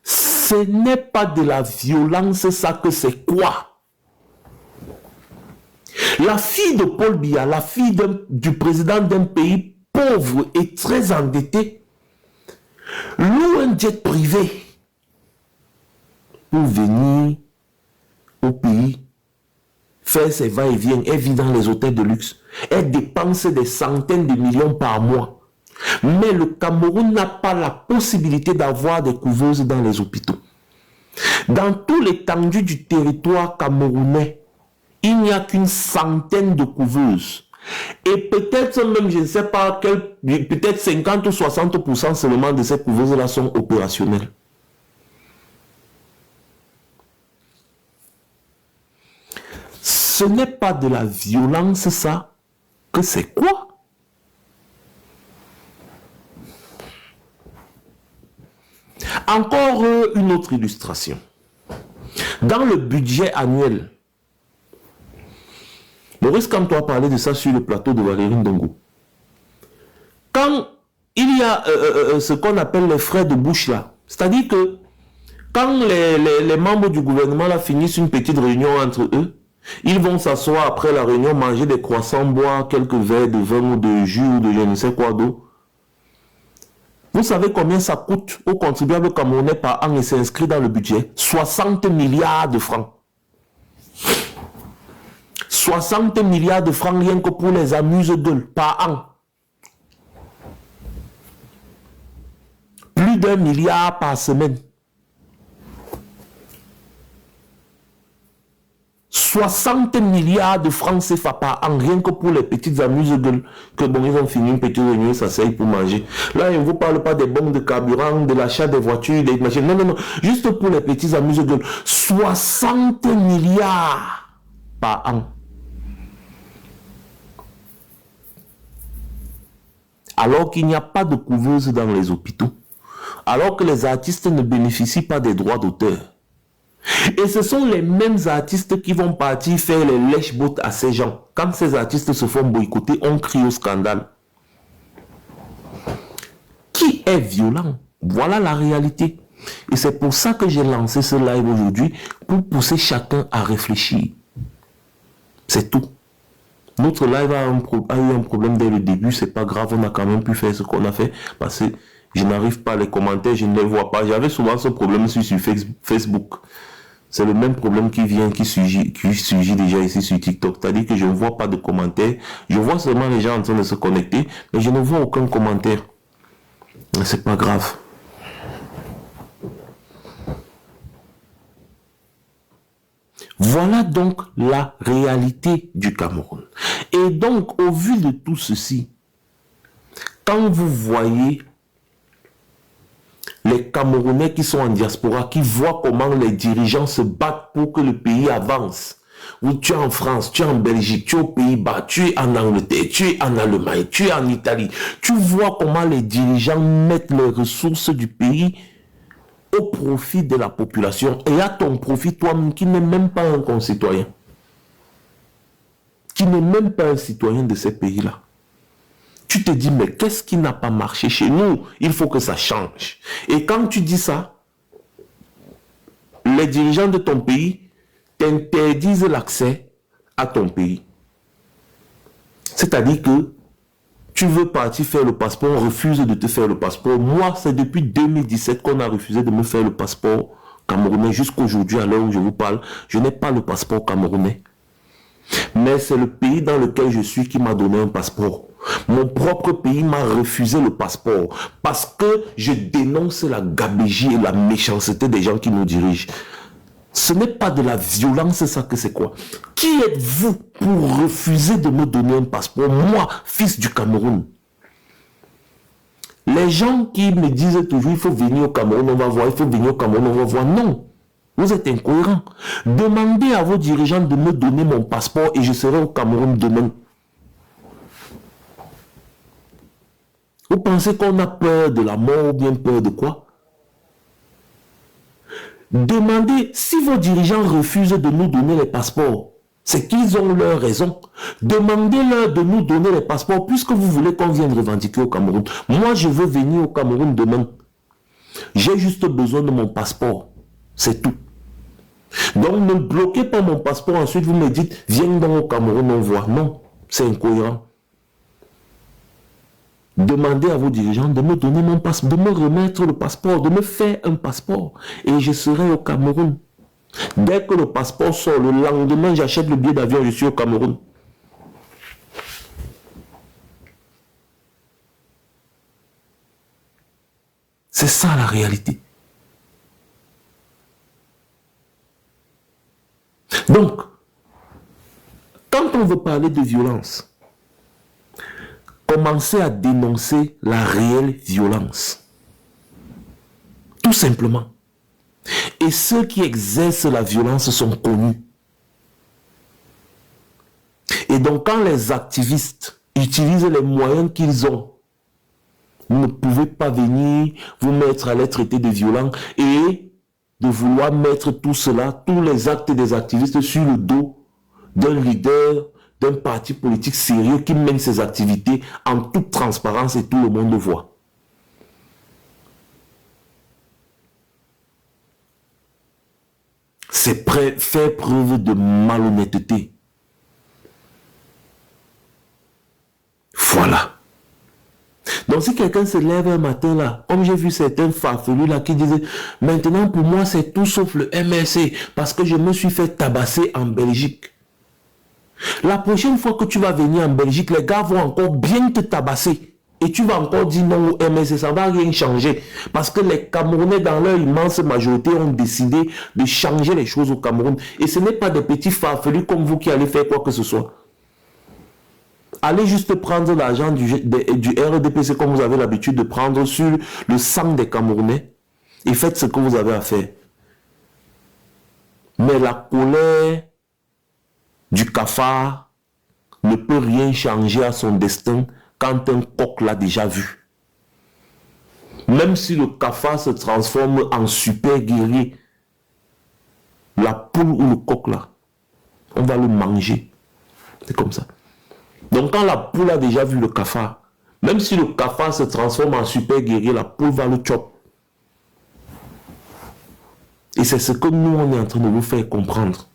Ce n'est pas de la violence, ça que c'est quoi? La fille de Paul Biya, la fille du président d'un pays pauvre et très endetté, loue un jet privé pour venir au pays faire ses va-et-vient. Elle vit dans les hôtels de luxe. Elle dépense des centaines de millions par mois. Mais le Cameroun n'a pas la possibilité d'avoir des couveuses dans les hôpitaux. Dans tout l'étendue du territoire camerounais, il n'y a qu'une centaine de couveuses. Et peut-être même, je ne sais pas, peut-être 50 ou 60% seulement de ces couveuses-là sont opérationnelles. Ce n'est pas de la violence, ça, que c'est quoi? Encore une autre illustration. Dans le budget annuel, Maurice Kamto a parlé de ça sur le plateau de Valérie Ndongo. Quand il y a ce qu'on appelle les frais de bouche là. C'est-à-dire que quand les membres du gouvernement là finissent une petite réunion entre eux, ils vont s'asseoir après la réunion, manger des croissants, boire quelques verres de vin ou de jus ou de je ne sais quoi d'eau. Vous savez combien ça coûte aux contribuables camerounais par an et c'est inscrit dans le budget? 60 milliards de francs. 60 milliards de francs rien que pour les amuse-gueules par an. Plus d'1 milliard par semaine. 60 milliards de francs CFA par an, rien que pour les petites amuse-gueules, que bon, ils ont fini une petite réunion, ça s'asseyent pour manger. Là, je ne vous parle pas des bombes de carburant, de l'achat des voitures, des machines. Non, non, non. Juste pour les petits amuse-gueules. 60 milliards par an. Alors qu'il n'y a pas de couveuse dans les hôpitaux. Alors que les artistes ne bénéficient pas des droits d'auteur. Et ce sont les mêmes artistes qui vont partir faire les lèche-bottes à ces gens. Quand ces artistes se font boycotter, on crie au scandale. Qui est violent? Voilà la réalité. Et c'est pour ça que j'ai lancé ce live aujourd'hui, pour pousser chacun à réfléchir. C'est tout. Notre live a eu un problème dès le début, c'est pas grave, on a quand même pu faire ce qu'on a fait, parce que je n'arrive pas, les commentaires, je ne les vois pas. J'avais souvent ce problème sur Facebook. C'est le même problème qui surgit déjà ici sur TikTok. C'est-à-dire que je ne vois pas de commentaires. Je vois seulement les gens en train de se connecter, mais je ne vois aucun commentaire. C'est pas grave. Voilà donc la réalité du Cameroun. Et donc, au vu de tout ceci, quand vous voyez les Camerounais qui sont en diaspora, qui voient comment les dirigeants se battent pour que le pays avance. Oui, tu es en France, tu es en Belgique, tu es aux Pays-Bas, tu es en Angleterre, tu es en Allemagne, tu es en Italie. Tu vois comment les dirigeants mettent les ressources du pays au profit de la population et à ton profit, toi-même, qui n'es même pas un concitoyen. Qui n'est même pas un citoyen de ces pays-là. Tu te dis, mais qu'est-ce qui n'a pas marché chez nous? Il faut que ça change. Et quand tu dis ça, les dirigeants de ton pays t'interdisent l'accès à ton pays. C'est-à-dire que tu veux partir faire le passeport, on refuse de te faire le passeport. Moi, c'est depuis 2017 qu'on a refusé de me faire le passeport camerounais. Jusqu'aujourd'hui, à l'heure où je vous parle, je n'ai pas le passeport camerounais. Mais c'est le pays dans lequel je suis qui m'a donné un passeport. Mon propre pays m'a refusé le passeport parce que je dénonce la gabégie et la méchanceté des gens qui nous dirigent. Ce n'est pas de la violence, ça que c'est quoi? Qui êtes-vous pour refuser de me donner un passeport? Moi, fils du Cameroun. Les gens qui me disent toujours, il faut venir au Cameroun, on va voir, il faut venir au Cameroun, on va voir. Non, vous êtes incohérents. Demandez à vos dirigeants de me donner mon passeport et je serai au Cameroun demain. Vous pensez qu'on a peur de la mort ou bien peur de quoi? Demandez, si vos dirigeants refusent de nous donner les passeports, c'est qu'ils ont leur raison. Demandez-leur de nous donner les passeports puisque vous voulez qu'on vienne revendiquer au Cameroun. Moi, je veux venir au Cameroun demain. J'ai juste besoin de mon passeport. C'est tout. Donc, ne bloquez pas mon passeport. Ensuite, vous me dites, viens donc au Cameroun, on voit. Non, c'est incohérent. Demandez à vos dirigeants de me donner mon passeport, de me remettre le passeport, de me faire un passeport. Et je serai au Cameroun. Dès que le passeport sort, le lendemain, j'achète le billet d'avion, je suis au Cameroun. C'est ça la réalité. Donc, quand on veut parler de violence, commencez à dénoncer la réelle violence. Tout simplement. Et ceux qui exercent la violence sont connus. Et donc, quand les activistes utilisent les moyens qu'ils ont, vous ne pouvez pas venir vous mettre à les traiter de violents et de vouloir mettre tout cela, tous les actes des activistes sur le dos d'un leader, d'un parti politique sérieux qui mène ses activités en toute transparence et tout le monde le voit. c'est faire preuve de malhonnêteté. Voilà. Donc si quelqu'un se lève un matin là, comme j'ai vu certains farfelus là qui disaient maintenant pour moi c'est tout sauf le MRC parce que je me suis fait tabasser en Belgique. La prochaine fois que tu vas venir en Belgique, les gars vont encore bien te tabasser. Et tu vas encore dire non au MRC, ça ne va rien changer. Parce que les Camerounais, dans leur immense majorité, ont décidé de changer les choses au Cameroun. Et ce n'est pas des petits farfelus comme vous qui allez faire quoi que ce soit. Allez juste prendre l'argent du RDPC comme vous avez l'habitude de prendre sur le sang des Camerounais et faites ce que vous avez à faire. Mais la colère du cafard ne peut rien changer à son destin quand un coq l'a déjà vu. Même si le cafard se transforme en super guerrier, la poule ou le coq là, on va le manger. C'est comme ça. Donc quand la poule a déjà vu le cafard, même si le cafard se transforme en super guerrier, la poule va le chop. Et c'est ce que nous on est en train de vous faire comprendre.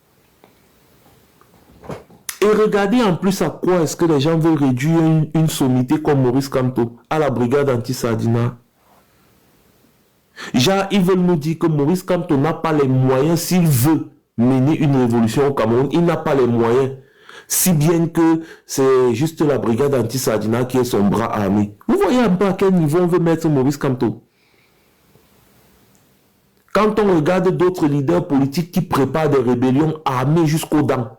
Et regardez en plus à quoi est-ce que les gens veulent réduire une sommité comme Maurice Kamto à la brigade anti-Sardina. Genre, ils veulent nous dire que Maurice Kamto n'a pas les moyens, s'il veut mener une révolution au Cameroun, il n'a pas les moyens. Si bien que c'est juste la brigade anti-Sardina qui est son bras armé. Vous voyez un peu à quel niveau on veut mettre Maurice Kamto. Quand on regarde d'autres leaders politiques qui préparent des rébellions armées jusqu'aux dents,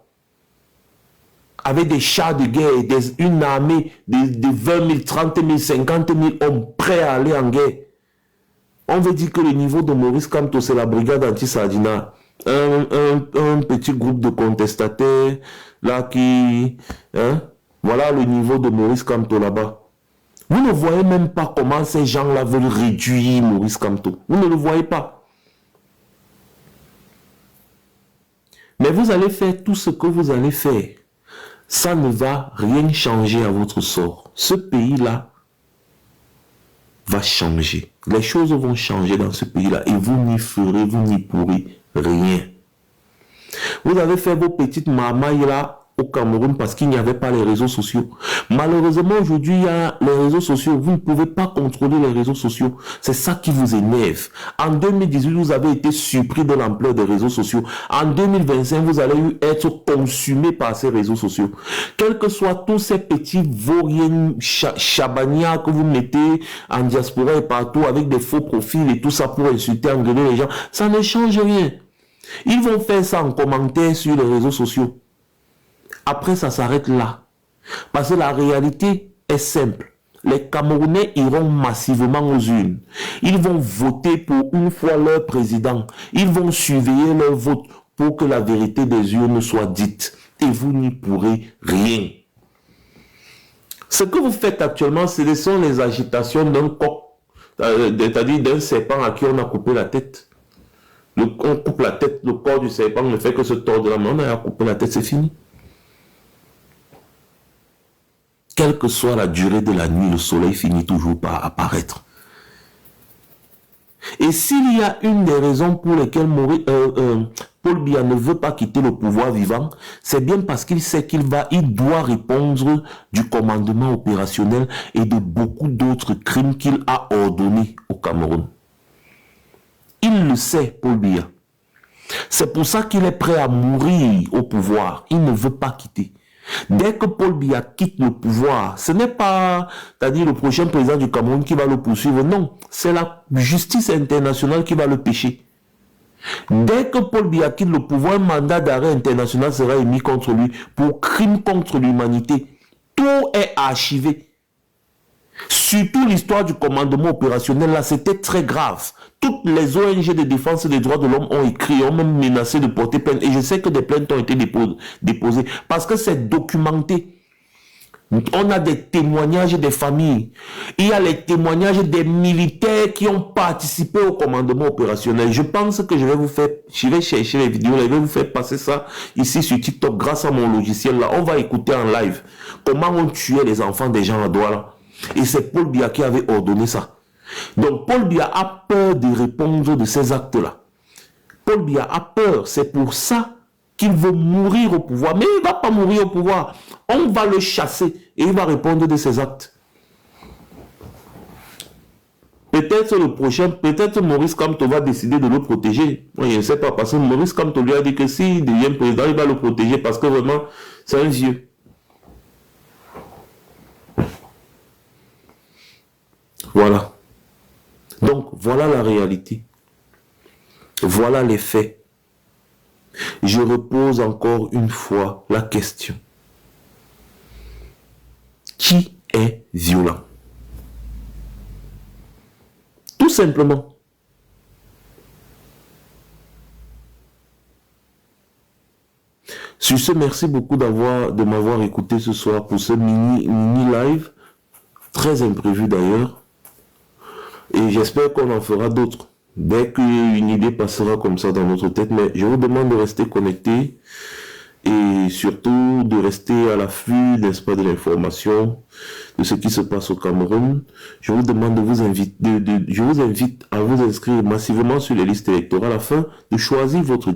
avec des chars de guerre, une armée de 20 000, 30 000, 50 000 hommes prêts à aller en guerre. On veut dire que le niveau de Maurice Kamto, c'est la brigade anti-Sardina. Un petit groupe de contestataires, là qui... Hein, voilà le niveau de Maurice Kamto là-bas. Vous ne voyez même pas comment ces gens-là veulent réduire Maurice Kamto. Vous ne le voyez pas. Mais vous allez faire tout ce que vous allez faire. Ça ne va rien changer à votre sort. Ce pays-là va changer. Les choses vont changer dans ce pays-là et vous n'y ferez, vous n'y pourrez rien. Vous avez fait vos petites marmailles là au Cameroun parce qu'il n'y avait pas les réseaux sociaux. Malheureusement, aujourd'hui, il y a les réseaux sociaux. Vous ne pouvez pas contrôler les réseaux sociaux. C'est ça qui vous énerve. En 2018, vous avez été surpris de l'ampleur des réseaux sociaux. En 2025, vous allez être consumé par ces réseaux sociaux. Quels que soient tous ces petits vauriens chabanias que vous mettez en diaspora et partout avec des faux profils et tout ça pour insulter, engueuler les gens, ça ne change rien. Ils vont faire ça en commentaire sur les réseaux sociaux. Après, ça s'arrête là. Parce que la réalité est simple. Les Camerounais iront massivement aux urnes. Ils vont voter pour une fois leur président. Ils vont surveiller leur vote pour que la vérité des urnes soit dite. Et vous n'y pourrez rien. Ce que vous faites actuellement, ce sont les agitations d'un coq, c'est-à-dire d'un serpent à qui on a coupé la tête. On coupe la tête, le corps du serpent ne fait que se tordre la main, on a coupé la tête, c'est fini. Quelle que soit la durée de la nuit, le soleil finit toujours par apparaître. Et s'il y a une des raisons pour lesquelles Paul Biya ne veut pas quitter le pouvoir vivant, c'est bien parce qu'il sait il doit répondre du commandement opérationnel et de beaucoup d'autres crimes qu'il a ordonnés au Cameroun. Il le sait, Paul Biya. C'est pour ça qu'il est prêt à mourir au pouvoir. Il ne veut pas quitter. Dès que Paul Biya quitte le pouvoir, ce n'est pas, c'est-à-dire le prochain président du Cameroun qui va le poursuivre. Non, c'est la justice internationale qui va le pêcher. Dès que Paul Biya quitte le pouvoir, un mandat d'arrêt international sera émis contre lui pour crime contre l'humanité. Tout est archivé. Surtout l'histoire du commandement opérationnel, là, c'était très grave. Toutes les ONG de défense des droits de l'homme ont écrit, ont même menacé de porter plainte. Et je sais que des plaintes ont été déposées parce que c'est documenté. On a des témoignages des familles. Il y a les témoignages des militaires qui ont participé au commandement opérationnel. Je pense que je vais chercher les vidéos, je vais vous faire passer ça ici sur TikTok grâce à mon logiciel là. On va écouter en live comment on tuait les enfants des gens à Douala. Et c'est Paul Biya qui avait ordonné ça. Donc Paul Biya a peur de répondre de ces actes-là. Paul Biya a peur. C'est pour ça qu'il veut mourir au pouvoir. Mais il ne va pas mourir au pouvoir. On va le chasser et il va répondre de ses actes. Peut-être le prochain, peut-être Maurice Kamto va décider de le protéger. Moi, je ne sais pas, parce que Maurice Kamto lui a dit que s'il devient président, il va le protéger parce que vraiment, c'est un vieux. Voilà. Donc, voilà la réalité. Voilà les faits. Je repose encore une fois la question. Qui est violent? Tout simplement. Sur ce, merci beaucoup de m'avoir écouté ce soir pour ce mini live, très imprévu d'ailleurs. Et j'espère qu'on en fera d'autres. Dès qu'une idée passera comme ça dans notre tête, mais je vous demande de rester connectés et surtout de rester à l'affût, n'est-ce pas, de l'information, de ce qui se passe au Cameroun. Je vous demande de vous inviter, je vous invite à vous inscrire massivement sur les listes électorales afin de choisir votre